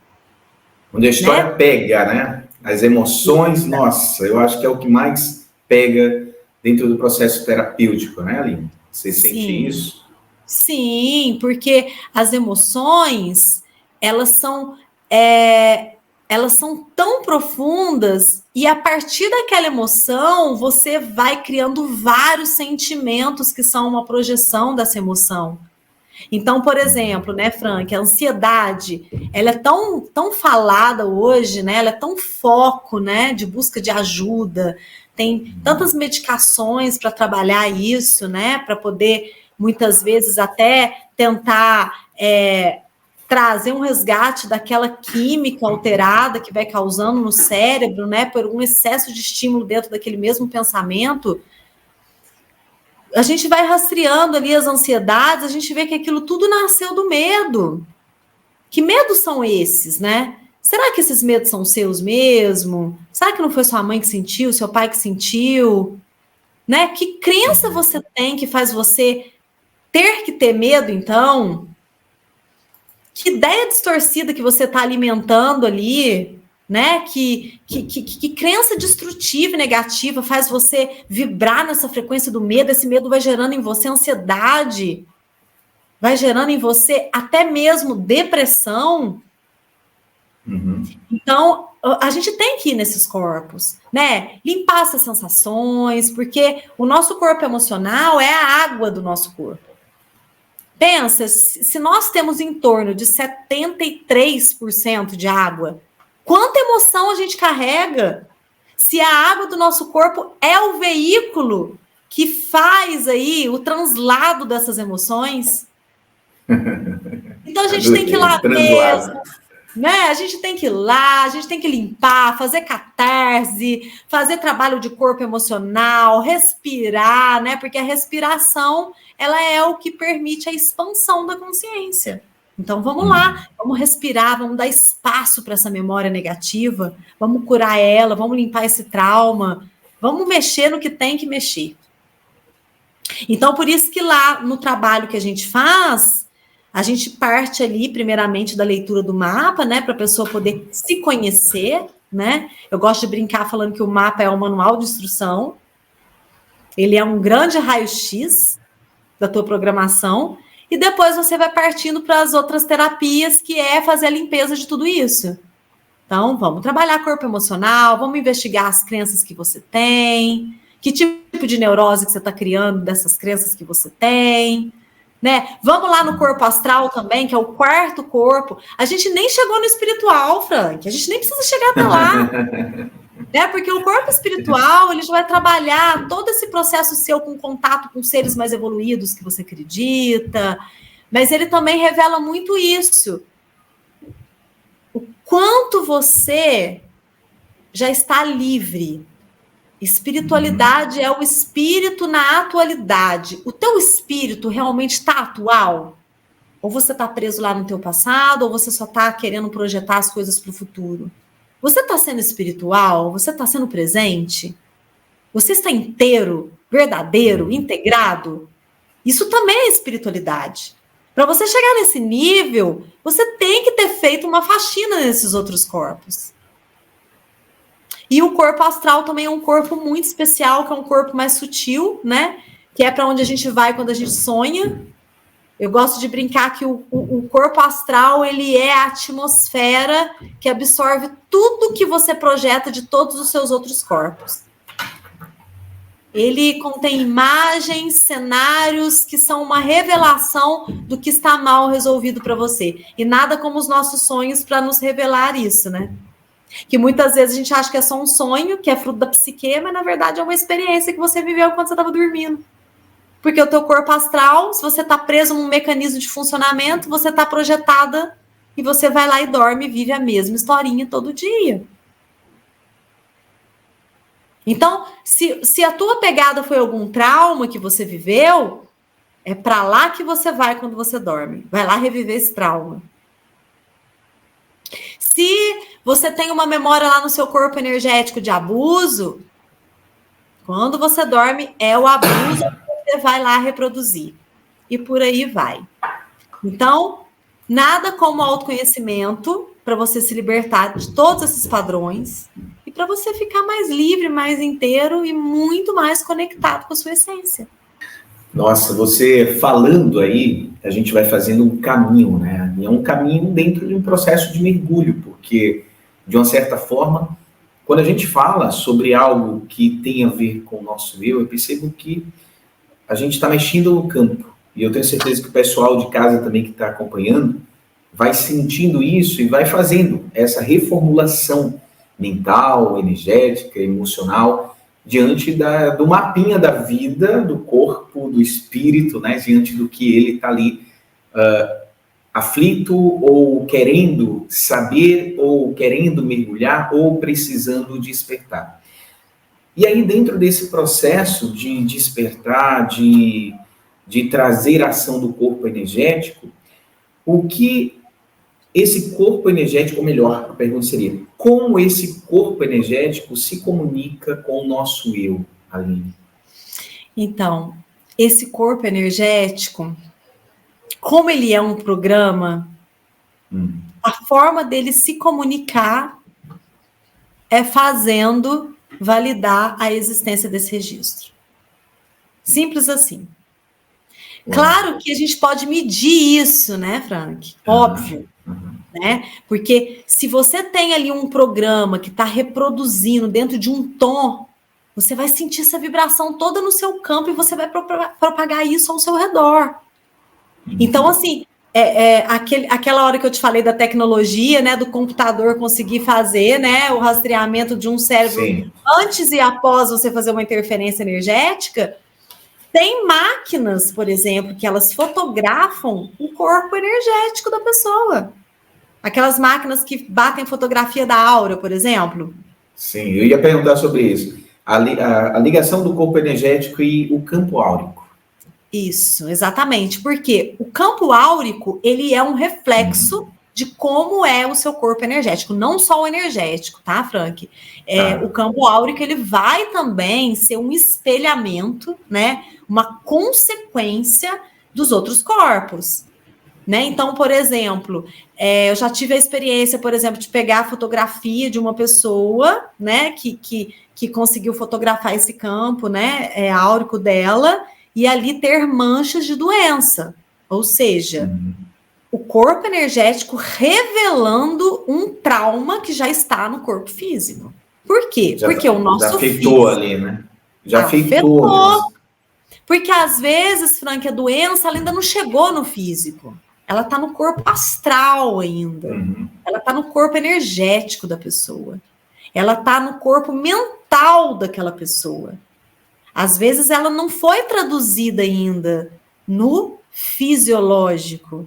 Onde a história, né, pega, né? As emoções, nossa, eu acho que é o que mais pega dentro do processo terapêutico, né, Aline? Você sente isso? Sim, porque as emoções, elas são tão profundas e a partir daquela emoção você vai criando vários sentimentos que são uma projeção dessa emoção. Então, por exemplo, né, Frank, a ansiedade, ela é tão falada hoje, né? Ela é tão foco, né, de busca de ajuda. Tem tantas medicações para trabalhar isso, né, para poder muitas vezes até tentar trazer um resgate daquela química alterada que vai causando no cérebro, né, por um excesso de estímulo dentro daquele mesmo pensamento. A gente vai rastreando ali as ansiedades, a gente vê que aquilo tudo nasceu do medo. Que medos são esses, né? Será que esses medos são seus mesmo? Será que não foi sua mãe que sentiu, seu pai que sentiu? Né? Que crença você tem que faz você ter que ter medo, então? Que ideia distorcida que você está alimentando ali, né? Que crença destrutiva e negativa faz você vibrar nessa frequência do medo? Esse medo vai gerando em você ansiedade, vai gerando em você até mesmo depressão. Uhum. Então, a gente tem que ir nesses corpos, né? Limpar essas sensações, porque o nosso corpo emocional é a água do nosso corpo. Pensa, se nós temos em torno de 73% de água, quanta emoção a gente carrega? Se a água do nosso corpo é o veículo que faz aí o translado dessas emoções, então a gente tem que ir lá mesmo, né? A gente tem que ir lá, a gente tem que limpar, fazer catarse, fazer trabalho de corpo emocional, respirar, né? Porque a respiração, ela é o que permite a expansão da consciência. Então vamos lá, vamos respirar, vamos dar espaço para essa memória negativa, vamos curar ela, vamos limpar esse trauma, vamos mexer no que tem que mexer. Então por isso que lá no trabalho que a gente faz, a gente parte ali, primeiramente, da leitura do mapa, né, para a pessoa poder se conhecer, né? Eu gosto de brincar falando que o mapa é um manual de instrução, ele é um grande raio-x da tua programação, e depois você vai partindo para as outras terapias, que é fazer a limpeza de tudo isso. Então, vamos trabalhar corpo emocional, vamos investigar as crenças que você tem, que tipo de neurose que você está criando dessas crenças que você tem, né? Vamos lá no corpo astral também, que é o quarto corpo. A gente nem chegou no espiritual, Frank. A gente nem precisa chegar até lá. Né? Porque o corpo espiritual, ele já vai trabalhar todo esse processo seu com contato com seres mais evoluídos que você acredita. Mas ele também revela muito isso. O quanto você já está livre. Espiritualidade é o espírito na atualidade. O teu espírito realmente está atual? Ou você está preso lá no teu passado, ou você só está querendo projetar as coisas para o futuro? Você está sendo espiritual? Você está sendo presente? Você está inteiro, verdadeiro, integrado? Isso também é espiritualidade. Para você chegar nesse nível, você tem que ter feito uma faxina nesses outros corpos. E o corpo astral também é um corpo muito especial, que é um corpo mais sutil, né? Que é para onde a gente vai quando a gente sonha. Eu gosto de brincar que o corpo astral, ele é a atmosfera que absorve tudo que você projeta de todos os seus outros corpos. Ele contém imagens, cenários que são uma revelação do que está mal resolvido para você. E nada como os nossos sonhos para nos revelar isso, né? Que muitas vezes a gente acha que é só um sonho, que é fruto da psique, mas na verdade é uma experiência que você viveu quando você estava dormindo. Porque o teu corpo astral, se você está preso num mecanismo de funcionamento, você está projetada e você vai lá e dorme e vive a mesma historinha todo dia. Então, se a tua pegada foi algum trauma que você viveu, é para lá que você vai quando você dorme. Vai lá reviver esse trauma. Se você tem uma memória lá no seu corpo energético de abuso, quando você dorme, é o abuso que você vai lá reproduzir. E por aí vai. Então, nada como autoconhecimento para você se libertar de todos esses padrões e para você ficar mais livre, mais inteiro e muito mais conectado com a sua essência. Nossa, você falando aí, a gente vai fazendo um caminho, né? E é um caminho dentro de um processo de mergulho, porque, de uma certa forma, quando a gente fala sobre algo que tem a ver com o nosso eu percebo que a gente está mexendo no campo. E eu tenho certeza que o pessoal de casa também que está acompanhando vai sentindo isso e vai fazendo essa reformulação mental, energética, emocional, diante do mapinha da vida, do corpo, do espírito, né? Diante do que ele está ali aflito, ou querendo saber, ou querendo mergulhar, ou precisando despertar. E aí, dentro desse processo de despertar, de trazer a ação do corpo energético, o que esse corpo energético, ou melhor, a pergunta seria, como esse corpo energético se comunica com o nosso eu, Aline? Então, esse corpo energético, como ele é um programa, a forma dele se comunicar é fazendo validar a existência desse registro. Simples assim. Claro que a gente pode medir isso, né, Frank? Óbvio. Né? Porque se você tem ali um programa que está reproduzindo dentro de um tom, você vai sentir essa vibração toda no seu campo e você vai propagar isso ao seu redor. Então, assim, aquela hora que eu te falei da tecnologia, né, do computador conseguir fazer, né, o rastreamento de um cérebro. Sim. Antes e após você fazer uma interferência energética, tem máquinas, por exemplo, que elas fotografam o corpo energético da pessoa. Aquelas máquinas que batem fotografia da aura, por exemplo. Sim, eu ia perguntar sobre isso. A ligação do corpo energético e o campo áurico. Isso, exatamente. Porque o campo áurico, ele é um reflexo de como é o seu corpo energético. Não só o energético, tá, Frank? O campo áurico, ele vai também ser um espelhamento, né? Uma consequência dos outros corpos. Né? Então, por exemplo, eu já tive a experiência, por exemplo, de pegar a fotografia de uma pessoa, né, que conseguiu fotografar esse campo, né, áurico dela, e ali ter manchas de doença, ou seja, o corpo energético revelando um trauma que já está no corpo físico. Por quê? Porque o nosso já afetou ali, né? Já afetou. Porque às vezes, Frank, a doença ela ainda não chegou no físico. Ela está no corpo astral ainda. Ela está no corpo energético da pessoa. Ela está no corpo mental daquela pessoa. Às vezes ela não foi traduzida ainda no fisiológico.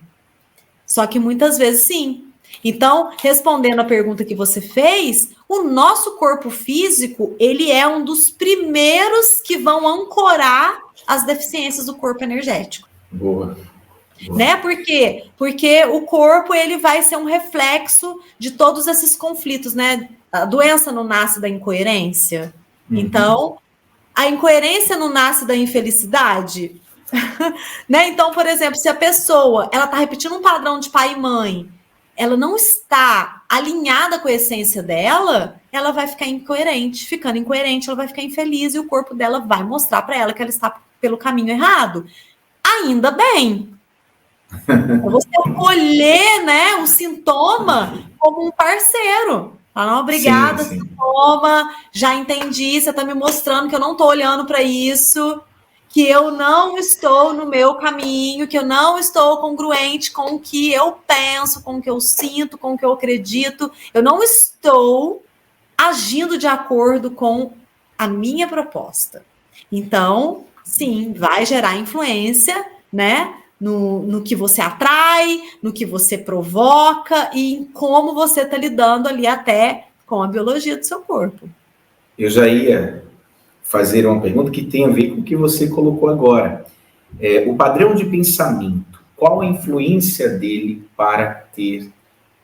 Só que muitas vezes sim. Então, respondendo a pergunta que você fez, o nosso corpo físico, ele é um dos primeiros que vão ancorar as deficiências do corpo energético. Boa. Né? Por quê? Porque o corpo ele vai ser um reflexo de todos esses conflitos, né? A doença não nasce da incoerência. Então, a incoerência não nasce da infelicidade. Né? Então, por exemplo, se a pessoa ela está repetindo um padrão de pai e mãe, ela não está alinhada com a essência dela, ela vai ficar incoerente. Ficando incoerente, ela vai ficar infeliz e o corpo dela vai mostrar para ela que ela está pelo caminho errado. Ainda bem. Você acolher, né, o sintoma como um parceiro. Fala, não, obrigada, Sim, sim. toma, já entendi, você está me mostrando que eu não estou olhando para isso, que eu não estou no meu caminho, que eu não estou congruente com o que eu penso, com o que eu sinto, com o que eu acredito, eu não estou agindo de acordo com a minha proposta. Então, sim, vai gerar influência, né? No que você atrai, no que você provoca e em como você está lidando ali até com a biologia do seu corpo. Eu já ia fazer uma pergunta que tem a ver com o que você colocou agora. O padrão de pensamento, qual a influência dele para ter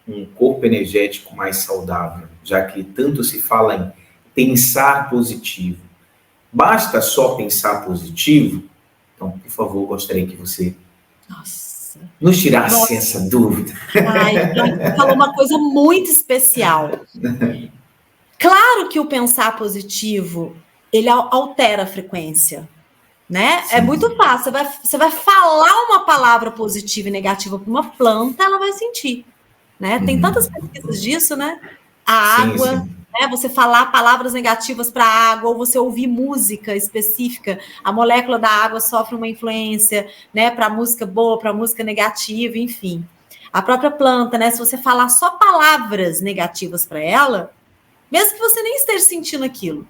um corpo energético mais saudável? Já que tanto se fala em pensar positivo. Basta só pensar positivo? Então, por favor, gostaria que você nos tirasse essa dúvida. Ai, você falou uma coisa muito especial. Claro que o pensar positivo, ele altera a frequência, né? Sim. É muito fácil. Você vai falar uma palavra positiva e negativa para uma planta, ela vai sentir, né? Tem tantas pesquisas disso, né? A água, sim. Né? Você falar palavras negativas para a água ou você ouvir música específica, a molécula da água sofre uma influência, né? Para música boa, para música negativa, enfim. A própria planta, né? Se você falar só palavras negativas para ela, mesmo que você nem esteja sentindo aquilo,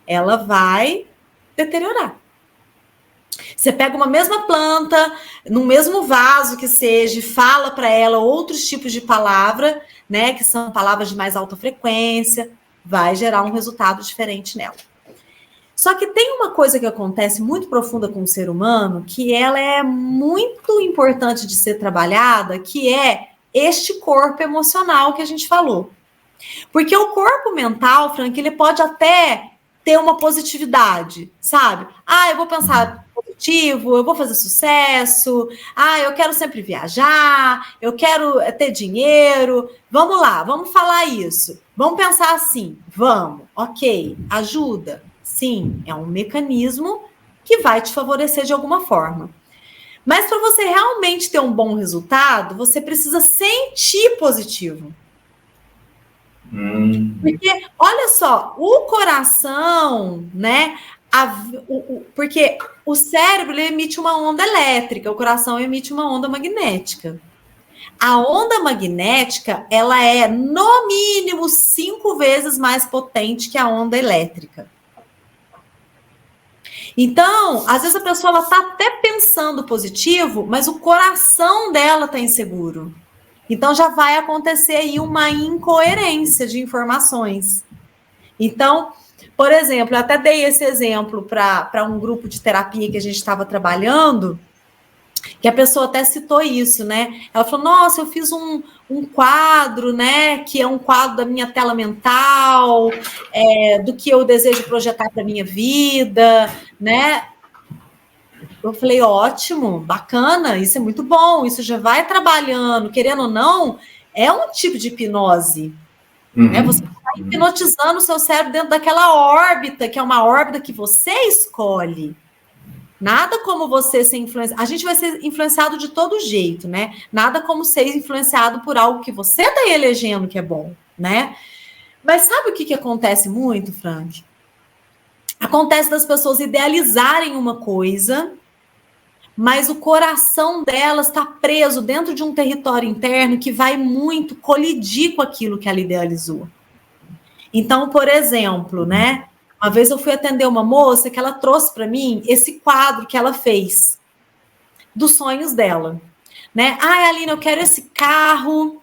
ela vai deteriorar. Você pega uma mesma planta, no mesmo vaso que seja, e fala para ela outros tipos de palavra, né, que são palavras de mais alta frequência, vai gerar um resultado diferente nela. Só que tem uma coisa que acontece muito profunda com o ser humano, que ela é muito importante de ser trabalhada, que é este corpo emocional que a gente falou. Porque o corpo mental, Frank, ele pode até ter uma positividade, sabe? Ah, eu vou pensar positivo, eu vou fazer sucesso, ah, eu quero sempre viajar, eu quero ter dinheiro. Vamos lá, vamos falar isso. Vamos pensar assim, vamos, ok, ajuda. Sim, é um mecanismo que vai te favorecer de alguma forma. Mas para você realmente ter um bom resultado, você precisa sentir positivo. Porque, olha só, o coração, né? Porque o cérebro ele emite uma onda elétrica, o coração emite uma onda magnética. A onda magnética, ela é, no mínimo, 5 vezes mais potente que a onda elétrica. Então, às vezes a pessoa está até pensando positivo, mas o coração dela está inseguro. Então, já vai acontecer aí uma incoerência de informações. Então, por exemplo, eu até dei esse exemplo para um grupo de terapia que a gente estava trabalhando, que a pessoa até citou isso, né? Ela falou, nossa, eu fiz um quadro, né? Que é um quadro da minha tela mental, do que eu desejo projetar para a minha vida, né? Eu falei, ótimo, bacana, isso é muito bom, isso já vai trabalhando, querendo ou não, é um tipo de hipnose, né? Você está hipnotizando o seu cérebro dentro daquela órbita, que é uma órbita que você escolhe. Nada como você ser influenciado. A gente vai ser influenciado de todo jeito, né? Nada como ser influenciado por algo que você está elegendo que é bom, né? Mas sabe o que acontece muito, Frank? Acontece das pessoas idealizarem uma coisa, mas o coração delas está preso dentro de um território interno que vai muito colidir com aquilo que ela idealizou. Então, por exemplo, né? Uma vez eu fui atender uma moça que ela trouxe para mim esse quadro que ela fez dos sonhos dela, né? Ah, Aline, eu quero esse carro,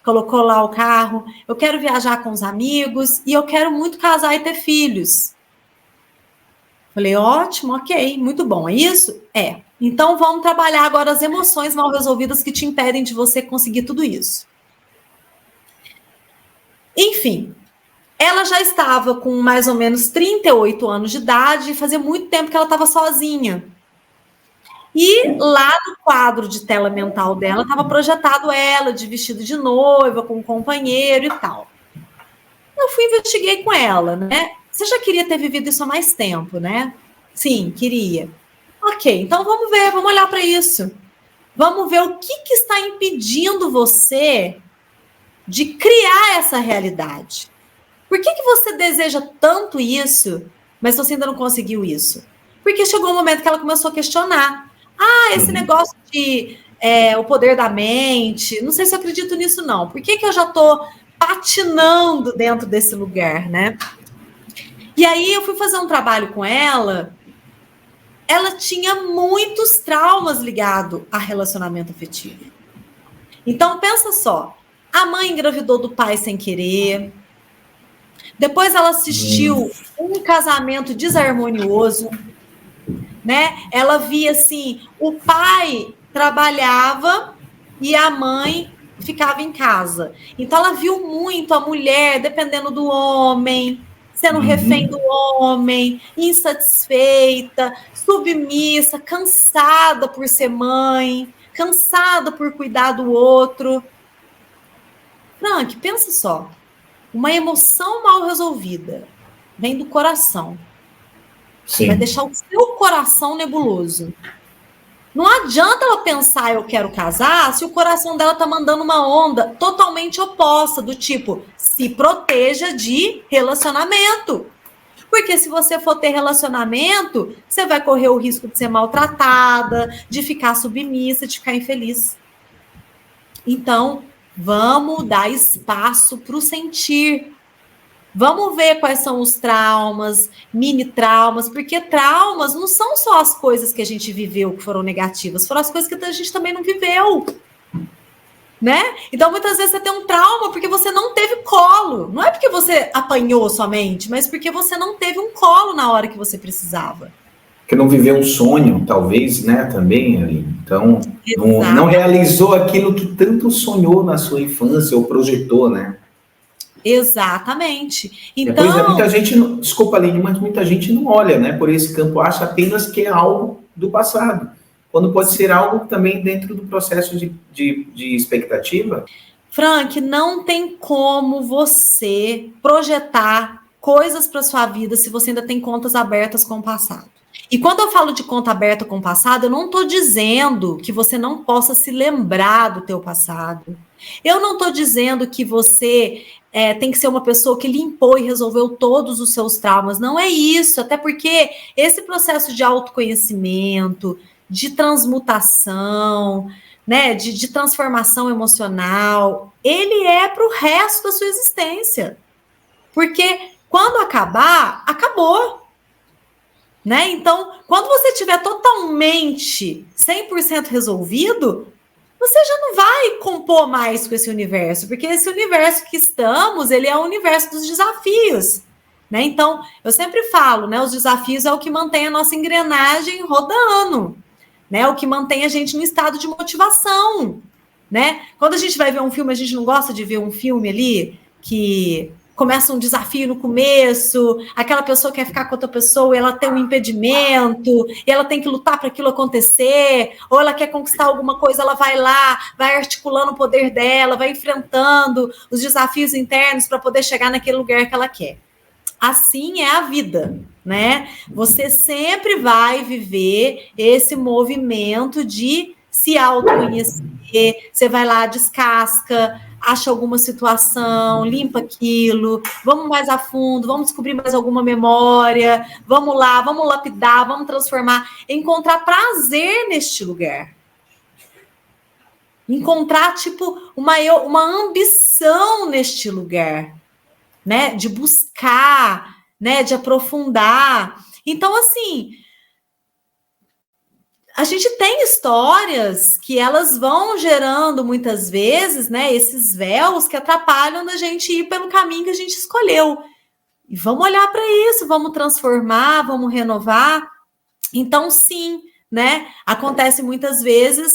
colocou lá o carro, eu quero viajar com os amigos e eu quero muito casar e ter filhos. Falei, ótimo, ok, muito bom, é isso? É. Então, vamos trabalhar agora as emoções mal resolvidas que te impedem de você conseguir tudo isso. Enfim, ela já estava com mais ou menos 38 anos de idade e fazia muito tempo que ela estava sozinha. E lá no quadro de tela mental dela estava projetado ela de vestido de noiva, com um companheiro e tal. Eu fui investiguei com ela, né? Você já queria ter vivido isso há mais tempo, né? Sim, queria. Ok, então vamos ver, vamos olhar para isso. Vamos ver o que está impedindo você de criar essa realidade. Por que você deseja tanto isso, mas você ainda não conseguiu isso? Porque chegou um momento que ela começou a questionar. Esse negócio de o poder da mente, não sei se eu acredito nisso, não. Por que eu já estou patinando dentro desse lugar, né? E aí eu fui fazer um trabalho com ela. Ela tinha muitos traumas ligados a relacionamento afetivo. Então, pensa só. A mãe engravidou do pai sem querer. Depois ela assistiu um casamento desarmonioso, né? Ela via assim, o pai trabalhava e a mãe ficava em casa. Então ela viu muito a mulher dependendo do homem, sendo refém do homem, insatisfeita, submissa, cansada por ser mãe, cansada por cuidar do outro. Frank, pensa só. Uma emoção mal resolvida vem do coração. Sim. Vai deixar o seu coração nebuloso. Não adianta ela pensar, eu quero casar, se o coração dela tá mandando uma onda totalmente oposta, do tipo, se proteja de relacionamento. Porque se você for ter relacionamento, você vai correr o risco de ser maltratada, de ficar submissa, de ficar infeliz. Então, vamos dar espaço para o sentir. Vamos ver quais são os traumas, mini traumas, porque traumas não são só as coisas que a gente viveu que foram negativas, foram as coisas que a gente também não viveu, né? Então, muitas vezes você tem um trauma porque você não teve colo. Não é porque você apanhou somente, mas porque você não teve um colo na hora que você precisava. Porque não viveu um sonho, talvez, né, também, ali. Então, não realizou aquilo que tanto sonhou na sua infância ou projetou, né? Exatamente. Então, depois, muita gente, desculpa, Aline, mas muita gente não olha, né, por esse campo, acha apenas que é algo do passado, quando pode ser algo também dentro do processo de expectativa. Frank, não tem como você projetar coisas para sua vida se você ainda tem contas abertas com o passado. E quando eu falo de conta aberta com o passado, eu não estou dizendo que você não possa se lembrar do teu passado. Eu não estou dizendo que você tem que ser uma pessoa que limpou e resolveu todos os seus traumas. Não é isso, até porque esse processo de autoconhecimento, de transmutação, né, de transformação emocional, ele é para o resto da sua existência. Porque quando acabar, acabou. Né? Então, quando você estiver totalmente 100% resolvido, você já não vai compor mais com esse universo, porque esse universo que estamos, ele é o universo dos desafios. Né? Então, eu sempre falo, né, os desafios é o que mantém a nossa engrenagem rodando, né? O que mantém a gente no estado de motivação. Né? Quando a gente vai ver um filme, a gente não gosta de ver um filme ali que começa um desafio no começo, aquela pessoa quer ficar com outra pessoa e ela tem um impedimento, e ela tem que lutar para aquilo acontecer, ou ela quer conquistar alguma coisa, ela vai lá, vai articulando o poder dela, vai enfrentando os desafios internos para poder chegar naquele lugar que ela quer. Assim é a vida, né? Você sempre vai viver esse movimento de se autoconhecer, você vai lá, descasca, acha alguma situação, limpa aquilo, vamos mais a fundo, vamos descobrir mais alguma memória, vamos lá, vamos lapidar, vamos transformar, encontrar prazer neste lugar. Encontrar, tipo, uma ambição neste lugar, né? De buscar, né? De aprofundar. Então, assim, a gente tem histórias que elas vão gerando muitas vezes, né, esses véus que atrapalham da gente ir pelo caminho que a gente escolheu. E vamos olhar para isso, vamos transformar, vamos renovar. Então, sim, né, acontece muitas vezes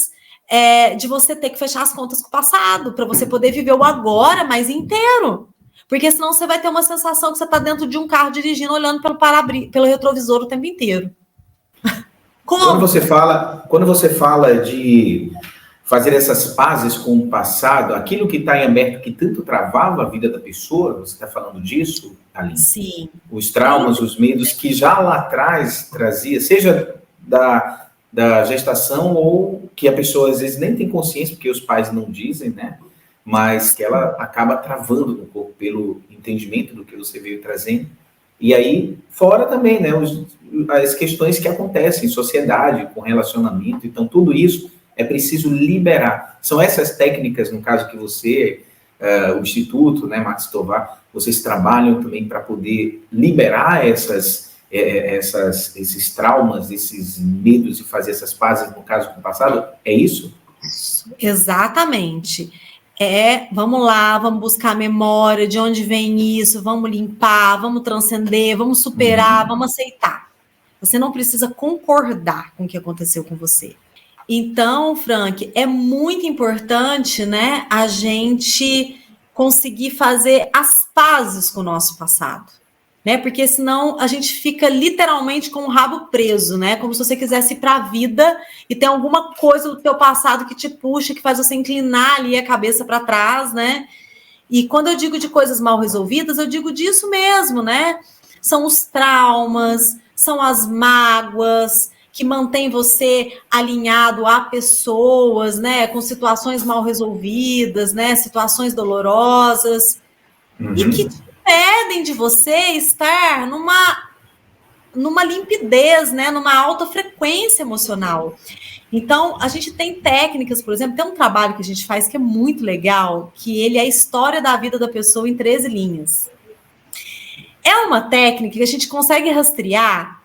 de você ter que fechar as contas com o passado, para você poder viver o agora mais inteiro. Porque senão você vai ter uma sensação que você está dentro de um carro dirigindo, olhando pelo retrovisor o tempo inteiro. Quando você fala de fazer essas pazes com o passado, aquilo que está em aberto, que tanto travava a vida da pessoa, você está falando disso, Aline? Sim. Os traumas, os medos que já lá atrás trazia, seja da gestação ou que a pessoa às vezes nem tem consciência, porque os pais não dizem, né? mas que ela acaba travando um pouco pelo entendimento do que você veio trazendo. E aí, fora também, né, as questões que acontecem em sociedade, com relacionamento, então tudo isso é preciso liberar. São essas técnicas, no caso que você, o Instituto, né, Max Tovar, vocês trabalham também para poder liberar esses traumas, esses medos e fazer essas pazes, no caso, com o passado? É isso? Exatamente. Vamos lá, vamos buscar a memória, de onde vem isso, vamos limpar, vamos transcender, vamos superar, vamos aceitar. Você não precisa concordar com o que aconteceu com você. Então, Frank, é muito importante, né, a gente conseguir fazer as pazes com o nosso passado, né? Porque senão a gente fica literalmente com o rabo preso, né? Como se você quisesse ir para a vida e tem alguma coisa do teu passado que te puxa, que faz você inclinar ali a cabeça para trás, né? E quando eu digo de coisas mal resolvidas, eu digo disso mesmo, né? São os traumas, são as mágoas que mantêm você alinhado a pessoas, né? Com situações mal resolvidas, né? Situações dolorosas. E que te impedem de você estar numa limpidez, né? Numa alta frequência emocional. Então, a gente tem técnicas, por exemplo, tem um trabalho que a gente faz que é muito legal, que ele é a história da vida da pessoa em 13 linhas. É uma técnica que a gente consegue rastrear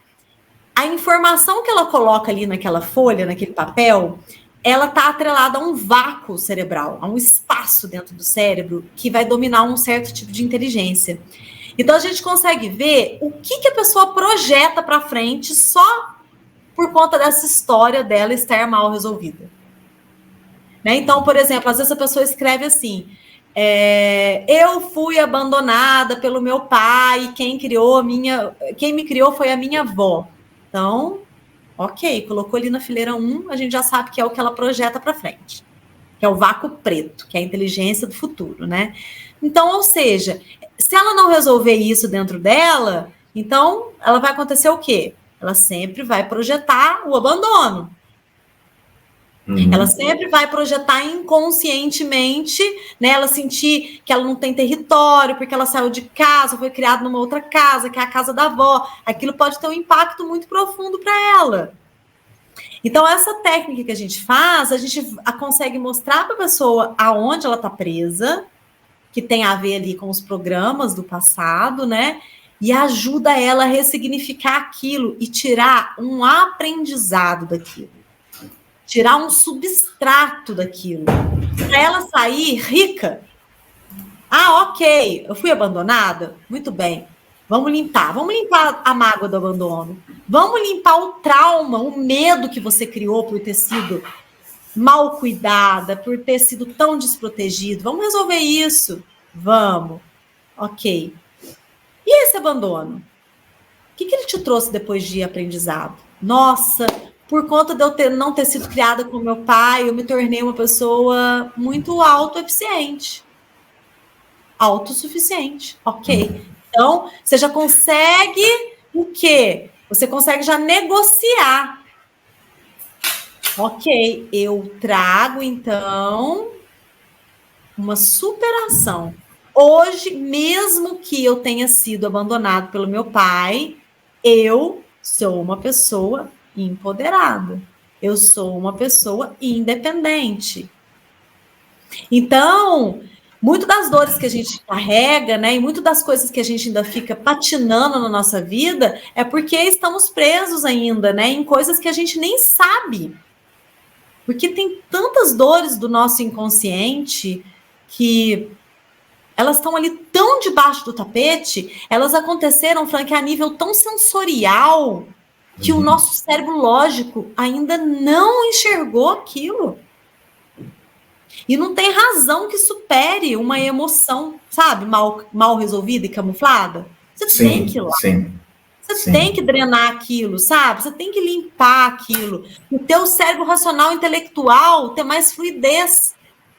a informação que ela coloca ali naquela folha, naquele papel, ela está atrelada a um vácuo cerebral, a um espaço dentro do cérebro que vai dominar um certo tipo de inteligência. Então, a gente consegue ver o que a pessoa projeta para frente só por conta dessa história dela estar mal resolvida. Né? Então, por exemplo, às vezes a pessoa escreve assim, eu fui abandonada pelo meu pai, quem me criou foi a minha avó. Então, ok, colocou ali na fileira 1, a gente já sabe que é o que ela projeta para frente, que é o vácuo preto, que é a inteligência do futuro, né? Então, ou seja, se ela não resolver isso dentro dela, então ela vai acontecer o quê? Ela sempre vai projetar o abandono. Ela sempre vai projetar inconscientemente, né? Ela sentir que ela não tem território, porque ela saiu de casa, foi criada numa outra casa, que é a casa da avó. Aquilo pode ter um impacto muito profundo para ela. Então, essa técnica que a gente faz, a gente consegue mostrar para a pessoa aonde ela está presa, que tem a ver ali com os programas do passado, né? E ajuda ela a ressignificar aquilo e tirar um aprendizado daquilo. Tirar um substrato daquilo. Para ela sair rica. Ah, ok, eu fui abandonada? Muito bem. Vamos limpar a mágoa do abandono. Vamos limpar o trauma, o medo que você criou por ter sido mal cuidada, por ter sido tão desprotegido. Vamos resolver isso. Vamos. Ok. E esse abandono? O que ele te trouxe depois de aprendizado? Nossa, por conta de eu não ter sido criada com meu pai, eu me tornei uma pessoa muito autoeficiente. Autossuficiente. Ok. Então, você já consegue o quê? Você consegue já negociar. Ok, eu trago, então, uma superação. Hoje, mesmo que eu tenha sido abandonado pelo meu pai, eu sou uma pessoa empoderada. Eu sou uma pessoa independente. Então, muito das dores que a gente carrega, né, e muito das coisas que a gente ainda fica patinando na nossa vida, é porque estamos presos ainda, né, em coisas que a gente nem sabe. Porque tem tantas dores do nosso inconsciente que elas estão ali tão debaixo do tapete, elas aconteceram, Frank, a nível tão sensorial que o nosso cérebro lógico ainda não enxergou aquilo. E não tem razão que supere uma emoção, sabe, mal resolvida e camuflada. Você tem que ir lá. Você tem que drenar aquilo, sabe? Você tem que limpar aquilo. O teu cérebro racional intelectual ter mais fluidez,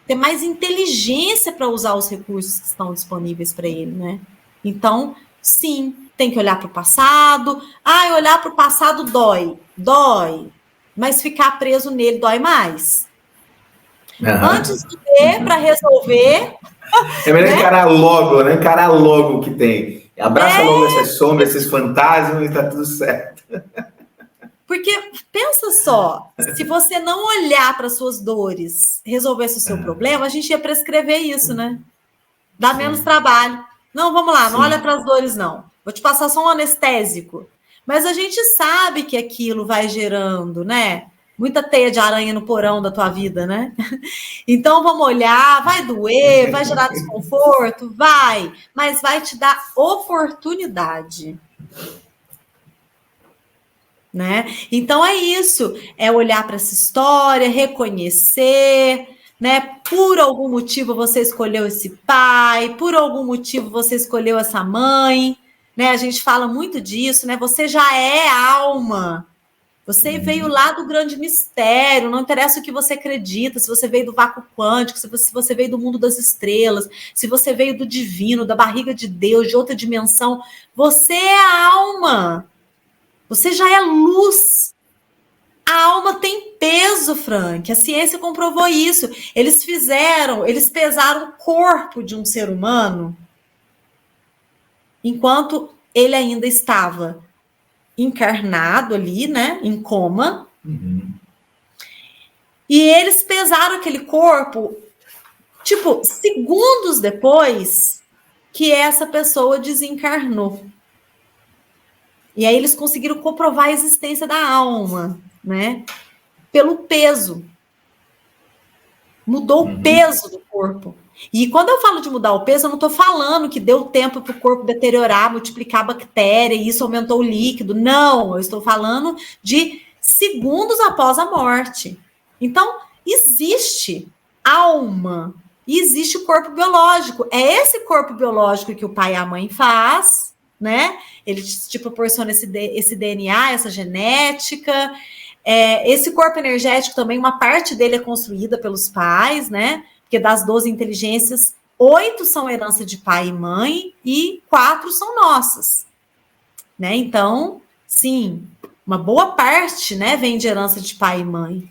ter mais inteligência para usar os recursos que estão disponíveis para ele, né? Então, sim, tem que olhar para o passado. Ah, olhar para o passado dói. Dói. Mas ficar preso nele dói mais. Antes de ver para resolver. É melhor encarar logo, né? Encarar logo o que tem. Abraça logo essas sombras, esses fantasmas e tá tudo certo. Porque, pensa só, se você não olhar para suas dores, resolvesse o seu problema, a gente ia prescrever isso, né? Dá menos trabalho. Não, vamos lá, não olha para as dores, não. Vou te passar só um anestésico. Mas a gente sabe que aquilo vai gerando, né? Muita teia de aranha no porão da tua vida, né? Então vamos olhar, vai doer, vai gerar desconforto, vai, mas vai te dar oportunidade. Né? Então é isso, é olhar para essa história, reconhecer, né? Por algum motivo você escolheu esse pai, por algum motivo você escolheu essa mãe, né? A gente fala muito disso, né? Você já é alma. Você veio lá do grande mistério, não interessa o que você acredita, se você veio do vácuo quântico, se você veio do mundo das estrelas, se você veio do divino, da barriga de Deus, de outra dimensão, você é a alma. Você já é luz. A alma tem peso, Frank. A ciência comprovou isso. Eles pesaram o corpo de um ser humano enquanto ele ainda estava encarnado ali, né, em coma. E eles pesaram aquele corpo, tipo, segundos depois que essa pessoa desencarnou. E aí eles conseguiram comprovar a existência da alma, né? Pelo peso. Mudou o peso do corpo. E quando eu falo de mudar o peso, eu não estou falando que deu tempo para o corpo deteriorar, multiplicar a bactéria e isso aumentou o líquido. Não, eu estou falando de segundos após a morte. Então, existe alma e existe o corpo biológico. É esse corpo biológico que o pai e a mãe faz, né? Ele te proporciona esse DNA, essa genética. Esse corpo energético também, uma parte dele é construída pelos pais, né? Porque das 12 inteligências, 8 são herança de pai e mãe e 4 são nossas, né? Então, sim, uma boa parte, né, vem de herança de pai e mãe.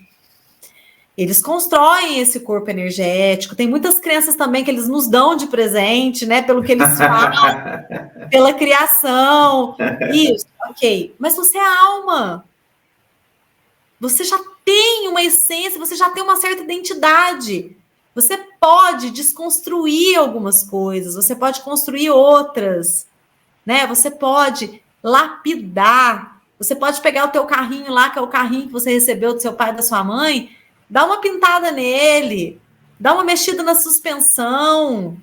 Eles constroem esse corpo energético. Tem muitas crenças também que eles nos dão de presente, né? Pelo que eles falam, pela criação. Isso, ok. Mas você é alma. Você já tem uma essência, você já tem uma certa identidade. Você pode desconstruir algumas coisas, você pode construir outras, né? Você pode lapidar. Você pode pegar o teu carrinho lá, que é o carrinho que você recebeu do seu pai e da sua mãe, dá uma pintada nele, dá uma mexida na suspensão.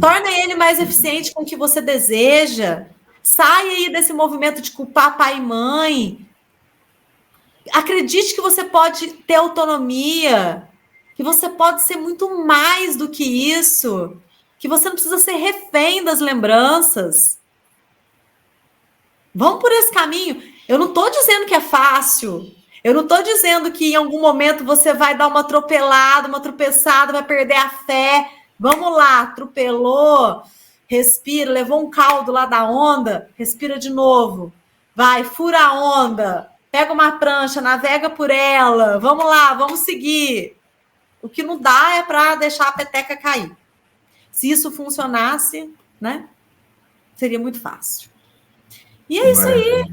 Torna ele mais eficiente com o que você deseja. Sai aí desse movimento de culpar pai e mãe. Acredite que você pode ter autonomia, que você pode ser muito mais do que isso, que você não precisa ser refém das lembranças. Vamos por esse caminho. Eu não estou dizendo que é fácil. Eu não estou dizendo que em algum momento você vai dar uma atropelada, uma tropeçada, vai perder a fé. Vamos lá, atropelou, respira, levou um caldo lá da onda, respira de novo. Vai, fura a onda, pega uma prancha, navega por ela. Vamos lá, vamos seguir. O que não dá é para deixar a peteca cair. Se isso funcionasse, né, seria muito fácil. E é isso aí.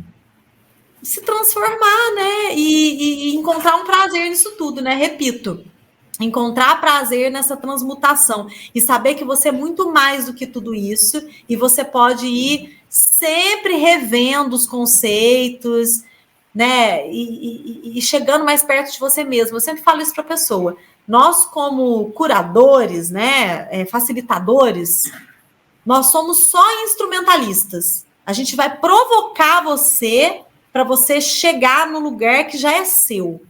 Se transformar, né? E encontrar um prazer nisso tudo, né? Repito, encontrar prazer nessa transmutação e saber que você é muito mais do que tudo isso e você pode ir sempre revendo os conceitos, né? E chegando mais perto de você mesmo. Eu sempre falo isso para a pessoa. Nós, como curadores, né? Facilitadores, nós somos só instrumentalistas. A gente vai provocar você para você chegar no lugar que já é seu.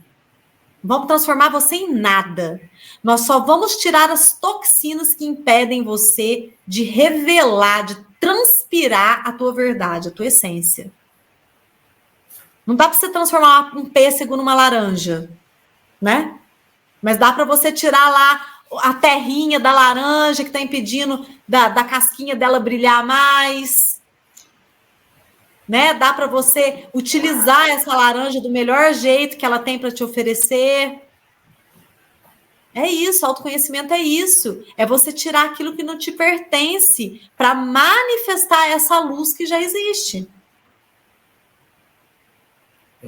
Vamos transformar você em nada. Nós só vamos tirar as toxinas que impedem você de revelar, de transpirar a tua verdade, a tua essência. Não dá para você transformar um pêssego numa laranja, né? Mas dá para você tirar lá a terrinha da laranja que está impedindo da casquinha dela brilhar mais. Né? Dá para você utilizar essa laranja do melhor jeito que ela tem para te oferecer. É isso, autoconhecimento é isso. É você tirar aquilo que não te pertence para manifestar essa luz que já existe.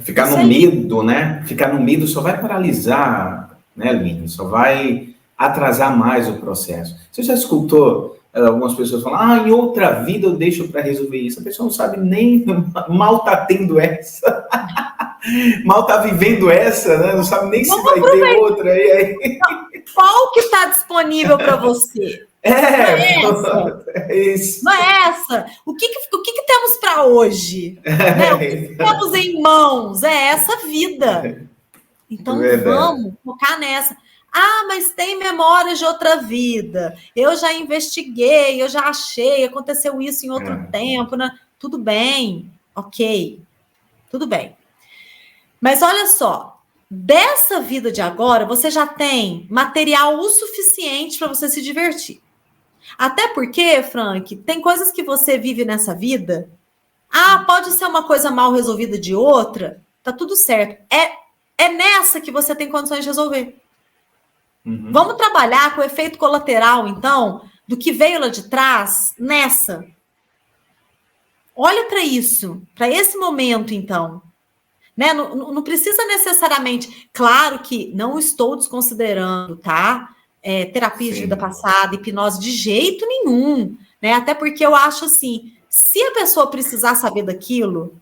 Ficar no medo, né? Ficar no medo só vai paralisar, né, Aline? Só vai atrasar mais o processo. Você já escutou algumas pessoas falar, em outra vida eu deixo para resolver isso. A pessoa não sabe nem, mal tá tendo essa, mal tá vivendo essa, né? Não sabe nem se vai ter outra. E aí... Qual que está disponível para você? É isso. Não é essa. O que temos para hoje? Né? O que temos em mãos? É essa vida. Então, vamos focar nessa. Ah, mas tem memórias de outra vida. Eu já investiguei, eu já achei, aconteceu isso em outro tempo. Né? Tudo bem, ok. Tudo bem. Mas olha só, dessa vida de agora, você já tem material o suficiente para você se divertir. Até porque, Frank, tem coisas que você vive nessa vida. Ah, pode ser uma coisa mal resolvida de outra. Tá tudo certo. É nessa que você tem condições de resolver. Uhum. Vamos trabalhar com o efeito colateral, então, do que veio lá de trás, nessa. Olha para isso, para esse momento, então. Né? Não precisa necessariamente... Claro que não estou desconsiderando, tá? Terapia de vida passada, hipnose, de jeito nenhum. Né? Até porque eu acho assim, se a pessoa precisar saber daquilo,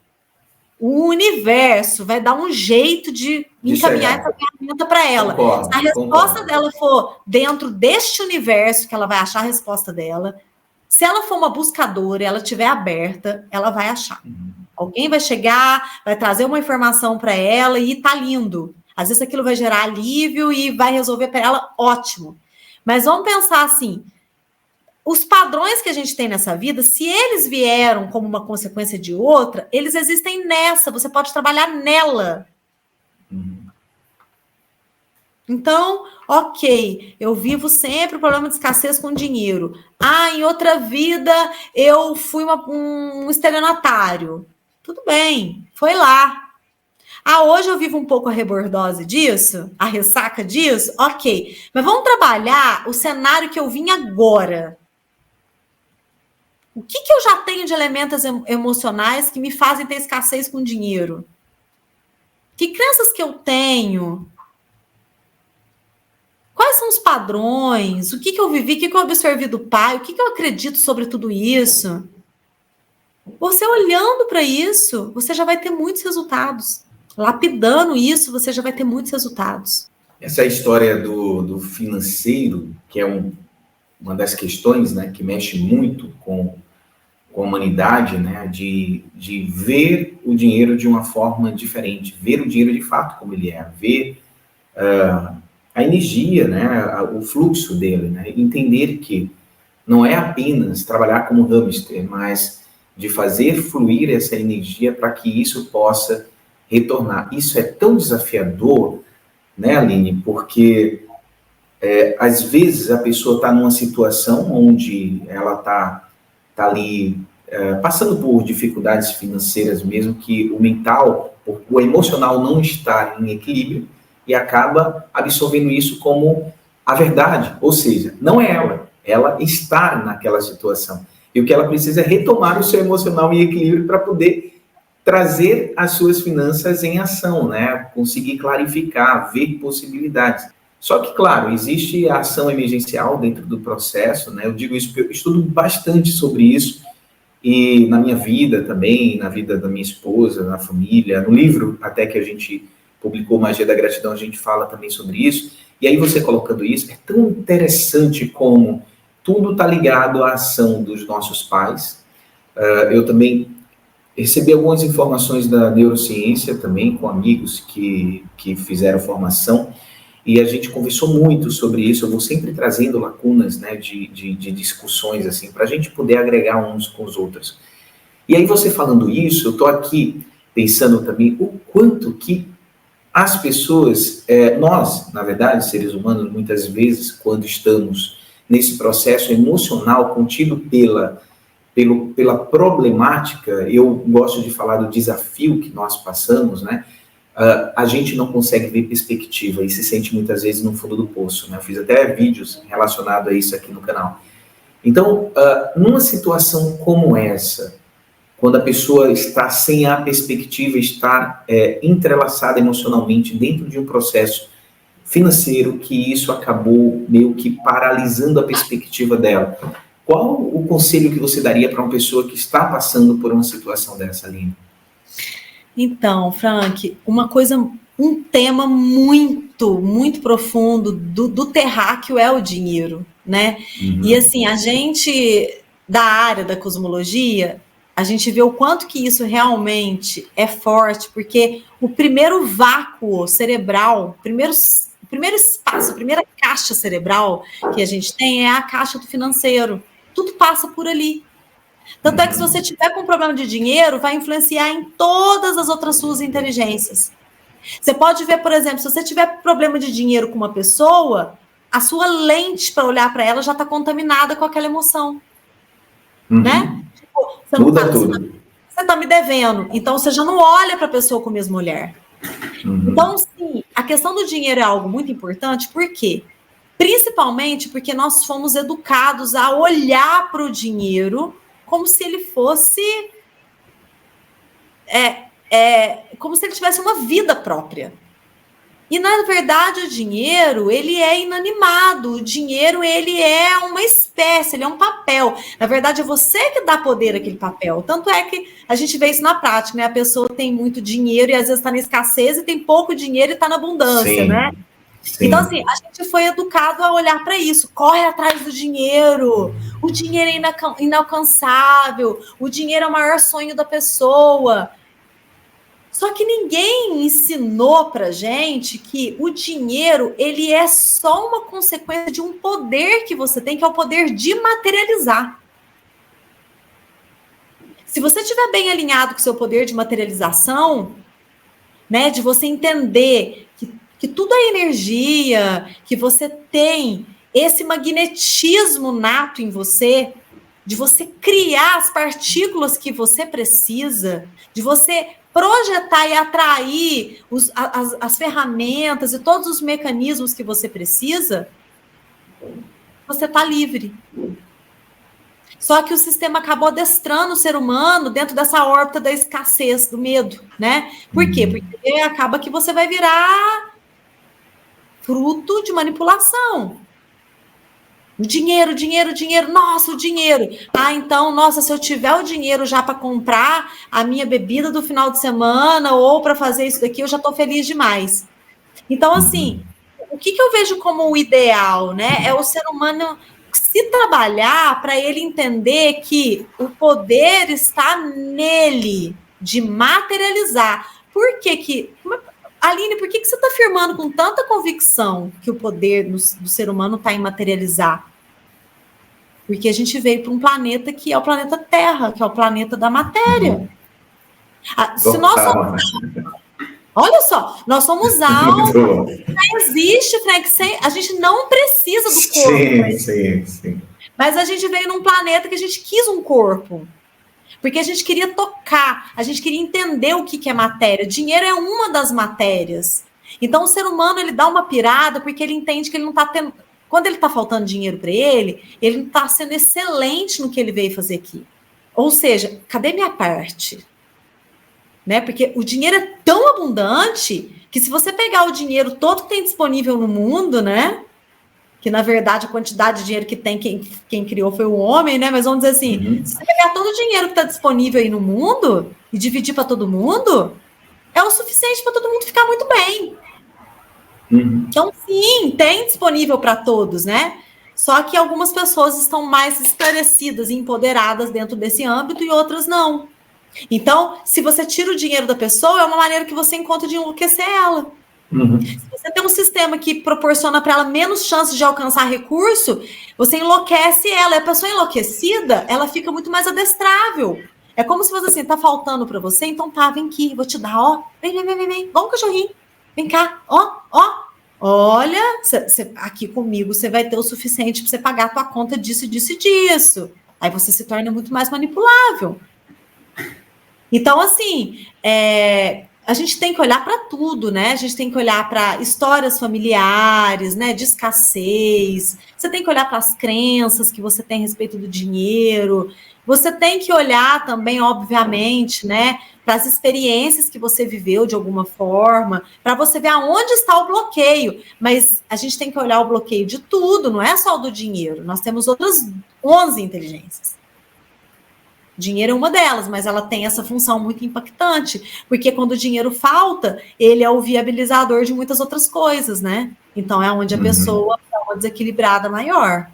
o universo vai dar um jeito de encaminhar essa ferramenta para ela. Se a resposta dela for dentro deste universo, que ela vai achar a resposta dela, se ela for uma buscadora e ela estiver aberta, ela vai achar. Alguém vai chegar, vai trazer uma informação para ela e tá lindo. Às vezes aquilo vai gerar alívio e vai resolver para ela, ótimo. Mas vamos pensar assim, os padrões que a gente tem nessa vida, se eles vieram como uma consequência de outra, eles existem nessa, você pode trabalhar nela. Então, ok, eu vivo sempre o problema de escassez com dinheiro. Ah, em outra vida eu fui um estelionatário. Tudo bem, foi lá. Ah, hoje eu vivo um pouco a rebordose disso, a ressaca disso, ok. Mas vamos trabalhar o cenário que eu vim agora. O que eu já tenho de elementos emocionais que me fazem ter escassez com dinheiro? Que crenças que eu tenho? Quais são os padrões? O que eu vivi? O que eu observei do pai? O que eu acredito sobre tudo isso? Você olhando para isso, você já vai ter muitos resultados. Lapidando isso, você já vai ter muitos resultados. Essa história do financeiro, que é uma das questões, né, que mexe muito com a humanidade, né, de ver o dinheiro de uma forma diferente, ver o dinheiro de fato como ele é, ver a energia, né, o fluxo dele, né, entender que não é apenas trabalhar como hamster, mas de fazer fluir essa energia para que isso possa retornar. Isso é tão desafiador, né, Aline, porque às vezes a pessoa está numa situação onde ela está ali passando por dificuldades financeiras mesmo, que o mental, o emocional não está em equilíbrio e acaba absorvendo isso como a verdade, ou seja, não é ela está naquela situação. E o que ela precisa é retomar o seu emocional em equilíbrio para poder trazer as suas finanças em ação, né? Conseguir clarificar, ver possibilidades. Só que, claro, existe a ação emergencial dentro do processo, né? Eu digo isso porque eu estudo bastante sobre isso, e na minha vida também, na vida da minha esposa, na família, no livro até que a gente publicou, Magia da Gratidão, a gente fala também sobre isso. E aí você colocando isso, é tão interessante como tudo está ligado à ação dos nossos pais. Eu também recebi algumas informações da neurociência também, com amigos que fizeram formação, e a gente conversou muito sobre isso. Eu vou sempre trazendo lacunas, né, de discussões, assim, para a gente poder agregar uns com os outros. E aí você falando isso, eu estou aqui pensando também o quanto que as pessoas, nós, na verdade, seres humanos, muitas vezes, quando estamos nesse processo emocional contido pela problemática, eu gosto de falar do desafio que nós passamos, né? a gente não consegue ver perspectiva e se sente muitas vezes no fundo do poço, né? Eu fiz até vídeos relacionados a isso aqui no canal. Então, numa situação como essa, quando a pessoa está sem a perspectiva, está entrelaçada emocionalmente dentro de um processo financeiro, que isso acabou meio que paralisando a perspectiva dela, qual o conselho que você daria para uma pessoa que está passando por uma situação dessa, Aline? Então, Frank, um tema muito, muito profundo do terráqueo é o dinheiro, né? Uhum. E assim, a gente da área da cosmologia, a gente vê o quanto que isso realmente é forte, porque o primeiro vácuo cerebral, o primeiro espaço, a primeira caixa cerebral que a gente tem é a caixa do financeiro. Tudo passa por ali. Tanto é que se você tiver com problema de dinheiro, vai influenciar em todas as outras suas inteligências. Você pode ver, por exemplo, se você tiver problema de dinheiro com uma pessoa, a sua lente para olhar para ela já está contaminada com aquela emoção. Né? Tipo, você muda tudo. Você está me devendo, então você já não olha para a pessoa com o mesmo olhar. Então, sim, a questão do dinheiro é algo muito importante, por quê? Principalmente porque nós fomos educados a olhar para o dinheiro como se ele fosse como se ele tivesse uma vida própria. E, na verdade, o dinheiro, ele é inanimado. O dinheiro, ele é uma espécie, ele é um papel. Na verdade, é você que dá poder àquele papel. Tanto é que a gente vê isso na prática, né? A pessoa tem muito dinheiro e, às vezes, está na escassez e tem pouco dinheiro e está na abundância, né? Sim. Então, assim, a gente foi educado a olhar para isso. Corre atrás do dinheiro. O dinheiro é inalcançável. O dinheiro é o maior sonho da pessoa. Só que ninguém ensinou pra gente que o dinheiro, ele é só uma consequência de um poder que você tem, que é o poder de materializar. Se você estiver bem alinhado com o seu poder de materialização, né, de você entender que tudo é energia, que você tem esse magnetismo nato em você, de você criar as partículas que você precisa, de você projetar e atrair as ferramentas e todos os mecanismos que você precisa, você está livre. Só que o sistema acabou adestrando o ser humano dentro dessa órbita da escassez, do medo, né? Por quê? Porque acaba que você vai virar fruto de manipulação. Dinheiro, nossa, o dinheiro. Ah, então, nossa, se eu tiver o dinheiro já para comprar a minha bebida do final de semana ou para fazer isso daqui, eu já estou feliz demais. Então, assim, o que eu vejo como o ideal, né? É o ser humano se trabalhar para ele entender que o poder está nele, de materializar. Por que Aline, por que você está afirmando com tanta convicção que o poder do ser humano está em materializar? Porque a gente veio para um planeta que é o planeta Terra, que é o planeta da matéria. Se nós somos... Olha só, nós somos alma. Não existe, Frank, a gente não precisa do corpo. Sim. Mas a gente veio num planeta que a gente quis um corpo. Porque a gente queria tocar, a gente queria entender o que é matéria. Dinheiro é uma das matérias. Então, o ser humano, ele dá uma pirada porque ele entende que ele não está tendo... Quando ele está faltando dinheiro para ele não está sendo excelente no que ele veio fazer aqui. Ou seja, cadê minha parte? Né? Porque o dinheiro é tão abundante que se você pegar o dinheiro todo que tem disponível no mundo, né? Que na verdade a quantidade de dinheiro que tem, quem criou foi o homem, né? Mas vamos dizer assim, se você pegar todo o dinheiro que está disponível aí no mundo e dividir para todo mundo, é o suficiente para todo mundo ficar muito bem. Então, sim, tem disponível para todos, né? Só que algumas pessoas estão mais esclarecidas e empoderadas dentro desse âmbito e outras não. Então, se você tira o dinheiro da pessoa, é uma maneira que você encontra de enlouquecer ela. Se você tem um sistema que proporciona para ela menos chances de alcançar recurso, você enlouquece ela. E a pessoa enlouquecida, ela fica muito mais adestrável. É como se fosse assim, tá faltando para você, então tá, vem aqui, vou te dar, ó. Vem, vamos, cachorrinho. Vem cá, ó. Olha, aqui comigo você vai ter o suficiente para você pagar a tua conta disso. Aí você se torna muito mais manipulável. Então, assim, a gente tem que olhar para tudo, né? A gente tem que olhar para histórias familiares, né? De escassez. Você tem que olhar para as crenças que você tem a respeito do dinheiro. Você tem que olhar também, obviamente, né? Para as experiências que você viveu de alguma forma, para você ver aonde está o bloqueio. Mas a gente tem que olhar o bloqueio de tudo, não é só o do dinheiro. Nós temos outras 11 inteligências. Dinheiro é uma delas, mas ela tem essa função muito impactante, porque quando o dinheiro falta, ele é o viabilizador de muitas outras coisas, né? Então é onde a pessoa está uma desequilibrada maior.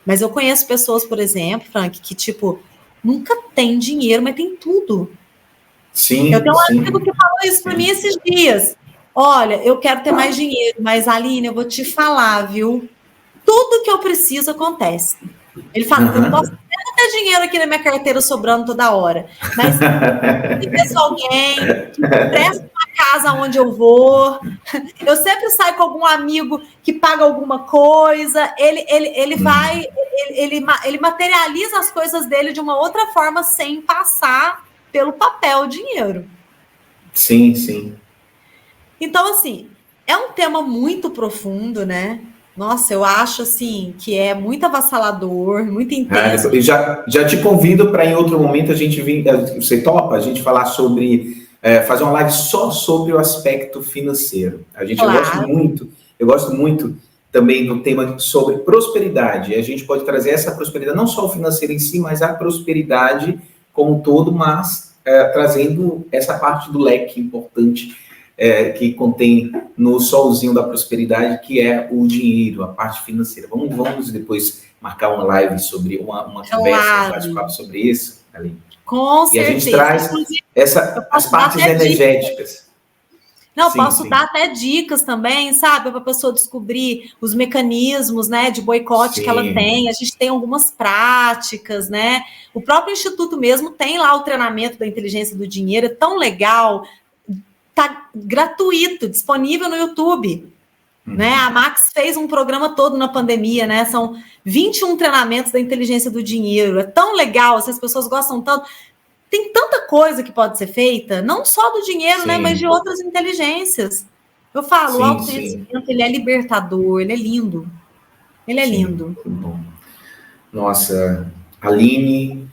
Mas eu conheço pessoas, por exemplo, Frank, que tipo, nunca tem dinheiro, mas tem tudo. Sim, eu tenho um sim, amigo que falou isso para mim esses dias. Olha, eu quero ter mais dinheiro, mas Aline, eu vou te falar, viu? Tudo que eu preciso acontece. Ele fala, eu posso ter dinheiro aqui na minha carteira sobrando toda hora, mas se conheço alguém que me presta uma casa onde eu vou, eu sempre saio com algum amigo que paga alguma coisa, ele vai, ele materializa as coisas dele de uma outra forma sem passar pelo papel dinheiro. Sim, sim. Então, assim, é um tema muito profundo, né? Nossa, eu acho, assim, que é muito avassalador, muito intenso. Eu já te convido para em outro momento a gente vir, você topa a gente falar sobre, fazer uma live só sobre o aspecto financeiro. Eu gosto muito também do tema sobre prosperidade. A gente pode trazer essa prosperidade, não só o financeiro em si, mas a prosperidade como um todo, mas trazendo essa parte do leque importante que contém no solzinho da prosperidade, que é o dinheiro, a parte financeira. Vamos depois marcar uma live sobre uma conversa, um bate-papo sobre isso, Aline. Com certeza. E a gente traz as partes energéticas. Não, posso dar até dicas também, sabe? Para a pessoa descobrir os mecanismos, né, de boicote que ela tem. A gente tem algumas práticas, né? O próprio Instituto mesmo tem lá o treinamento da inteligência do dinheiro, é tão legal. Tá gratuito, disponível no YouTube. Né? A Max fez um programa todo na pandemia, né? São 21 treinamentos da inteligência do dinheiro. É tão legal, se as pessoas gostam tanto. Tem tanta coisa que pode ser feita, não só do dinheiro, né? Mas de outras inteligências. Eu falo, o autoconhecimento, ele é libertador, ele é lindo. Ele é lindo. Muito bom. Nossa, Aline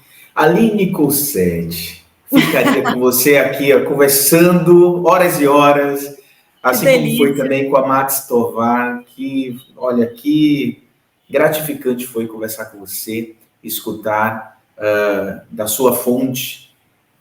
Cossetti. Ficaria com você aqui, ó, conversando horas e horas, assim como foi também com a Max Tovar, que, olha, que gratificante foi conversar com você, escutar da sua fonte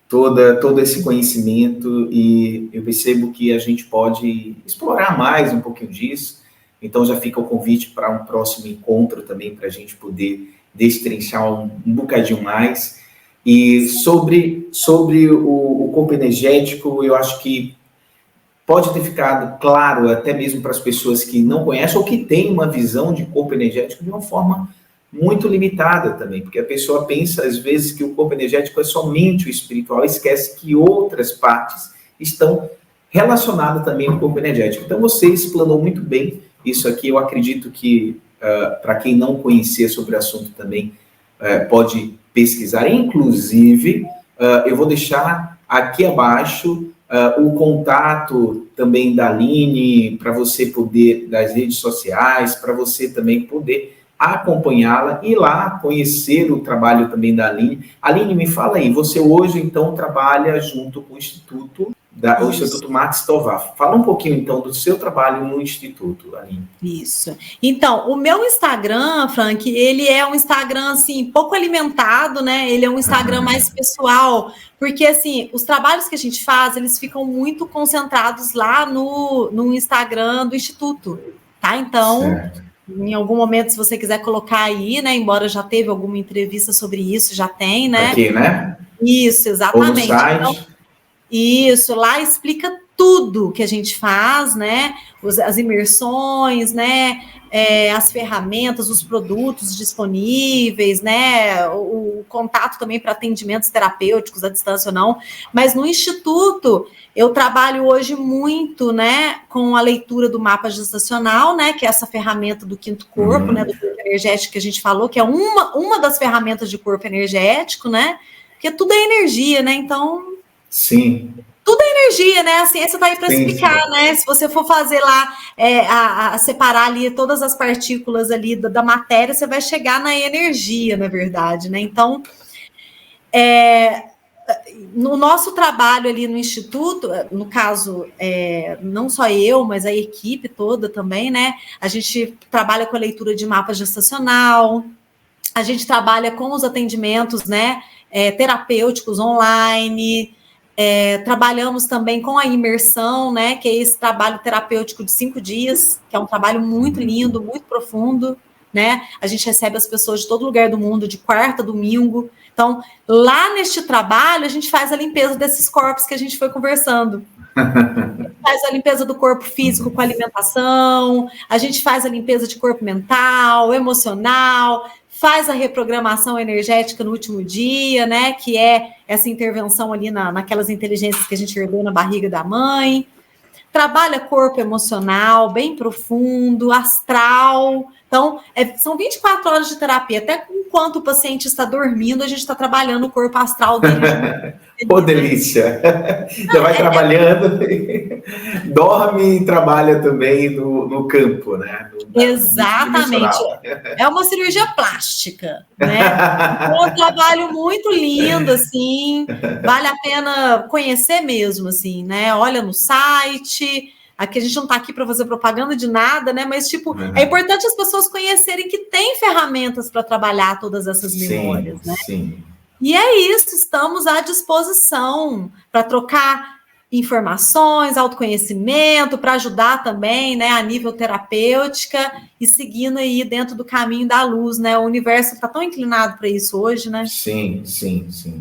todo esse conhecimento, e eu percebo que a gente pode explorar mais um pouquinho disso. Então já fica o convite para um próximo encontro também, para a gente poder destrinchar um bocadinho mais. E sobre o corpo energético, eu acho que pode ter ficado claro, até mesmo para as pessoas que não conhecem ou que têm uma visão de corpo energético de uma forma muito limitada também, porque a pessoa pensa, às vezes, que o corpo energético é somente o espiritual, e esquece que outras partes estão relacionadas também ao corpo energético. Então, você explanou muito bem isso aqui. Eu acredito que, para quem não conhecer sobre o assunto também, pode pesquisar. Inclusive, eu vou deixar aqui abaixo o contato também da Aline, para você poder, das redes sociais, para você também poder acompanhá-la e lá conhecer o trabalho também da Aline. Aline, me fala aí, você hoje, então, trabalha junto com o Instituto Max Tovar. Fala um pouquinho, então, do seu trabalho no Instituto, Aline. Isso. Então, o meu Instagram, Frank, ele é um Instagram, assim, pouco alimentado, né? Ele é um Instagram mais pessoal, porque, assim, os trabalhos que a gente faz, eles ficam muito concentrados lá no Instagram do Instituto, tá? Então, em algum momento, se você quiser colocar aí, né? Embora já teve alguma entrevista sobre isso, já tem, né? Aqui, né? Isso, exatamente. Ou no site. Então, isso, lá explica tudo que a gente faz, né? As imersões, né? As ferramentas, os produtos disponíveis, né? O contato também para atendimentos terapêuticos à distância ou não. Mas no Instituto, eu trabalho hoje muito, né? Com a leitura do mapa gestacional, né? Que é essa ferramenta do quinto corpo, né? Do corpo energético que a gente falou, que é uma das ferramentas de corpo energético, né? Porque tudo é energia, né? Então... Sim. Tudo é energia, né? A ciência está aí para explicar, né? Se você for fazer lá, separar ali todas as partículas ali da matéria, você vai chegar na energia, na verdade, né? Então, no nosso trabalho ali no Instituto, no caso, não só eu, mas a equipe toda também, né? A gente trabalha com a leitura de mapa gestacional, a gente trabalha com os atendimentos, né? Terapêuticos online, trabalhamos também com a imersão, né? Que é esse trabalho terapêutico de 5 dias, que é um trabalho muito lindo, muito profundo, né? A gente recebe as pessoas de todo lugar do mundo, de quarta a domingo. Então, lá neste trabalho, a gente faz a limpeza desses corpos que a gente foi conversando. A gente faz a limpeza do corpo físico com alimentação, a gente faz a limpeza de corpo mental, emocional, faz a reprogramação energética no último dia, né? Que é essa intervenção ali naquelas inteligências que a gente herdou na barriga da mãe. Trabalha corpo emocional, bem profundo, astral. Então, são 24 horas de terapia. Até enquanto o paciente está dormindo, a gente está trabalhando o corpo astral dele. Pô, delícia! Já vai trabalhando, dorme e trabalha também no campo, né? Exatamente. É uma cirurgia plástica, né? É um trabalho muito lindo, assim, vale a pena conhecer mesmo, assim, né? Olha no site. Aqui a gente não está aqui para fazer propaganda de nada, né? Mas, tipo, é importante as pessoas conhecerem que tem ferramentas para trabalhar todas essas memórias, né? Sim. E é isso, estamos à disposição para trocar informações, autoconhecimento, para ajudar também, né, a nível terapêutica e seguindo aí dentro do caminho da luz, né? O universo está tão inclinado para isso hoje, né? Sim.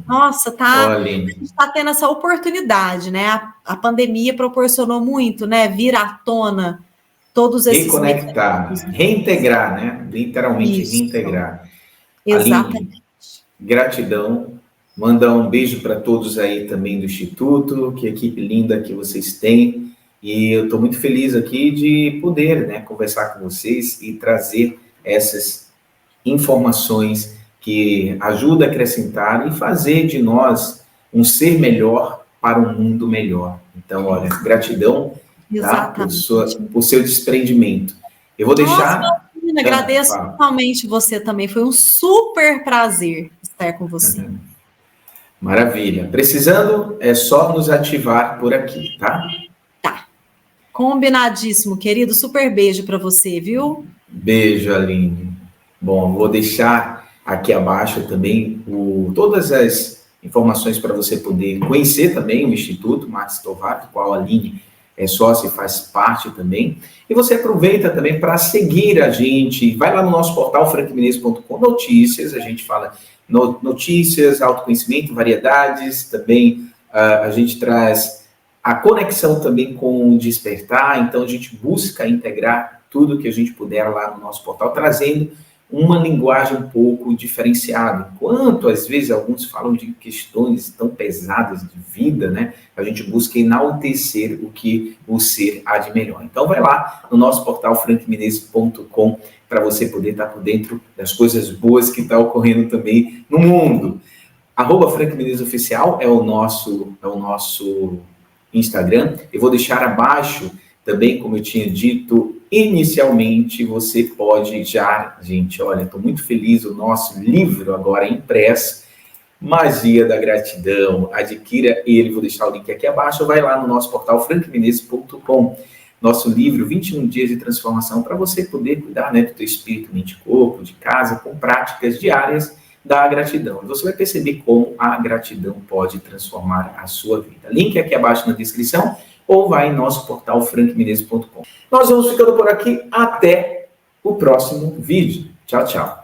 Nossa, a gente está tendo essa oportunidade, né? A pandemia proporcionou muito, né? Vir à tona todos esses reconectar, reintegrar, né? Literalmente isso. Reintegrar. Exatamente. Aline, gratidão. Mandar um beijo para todos aí também do Instituto, que equipe linda que vocês têm. E eu estou muito feliz aqui de poder, né, conversar com vocês e trazer essas informações que ajudam a acrescentar e fazer de nós um ser melhor para um mundo melhor. Então, olha, gratidão, tá, por seu desprendimento. Eu vou deixar... Nossa, agradeço totalmente você também. Foi um super prazer estar com você. Maravilha. Precisando, é só nos ativar por aqui, tá? Tá. Combinadíssimo, querido. Super beijo para você, viu? Beijo, Aline. Bom, vou deixar aqui abaixo também todas as informações para você poder conhecer também o Instituto Marx Tovar, do qual a Aline é sócia e faz parte também. E você aproveita também para seguir a gente. Vai lá no nosso portal frankminez.com, notícias, a gente fala notícias, autoconhecimento, variedades, também a gente traz a conexão também com o despertar, então a gente busca integrar tudo que a gente puder lá no nosso portal, trazendo uma linguagem um pouco diferenciada. Enquanto, às vezes, alguns falam de questões tão pesadas de vida, né? A gente busca enaltecer o que o ser há de melhor. Então, vai lá no nosso portal frankminez.com para você poder estar por dentro das coisas boas que estão ocorrendo também no mundo. @FrankMinezOficial é o nosso Instagram. Eu vou deixar abaixo também, como eu tinha dito inicialmente, você pode já... Gente, olha, estou muito feliz, o nosso livro agora impresso, Magia da Gratidão. Adquira ele, vou deixar o link aqui abaixo, vai lá no nosso portal frankminez.com. Nosso livro, 21 dias de transformação, para você poder cuidar, né, do teu espírito, mente e corpo, de casa, com práticas diárias da gratidão. Você vai perceber como a gratidão pode transformar a sua vida. Link aqui abaixo na descrição, ou vai em nosso portal frankminez.com. Nós vamos ficando por aqui. Até o próximo vídeo. Tchau, tchau.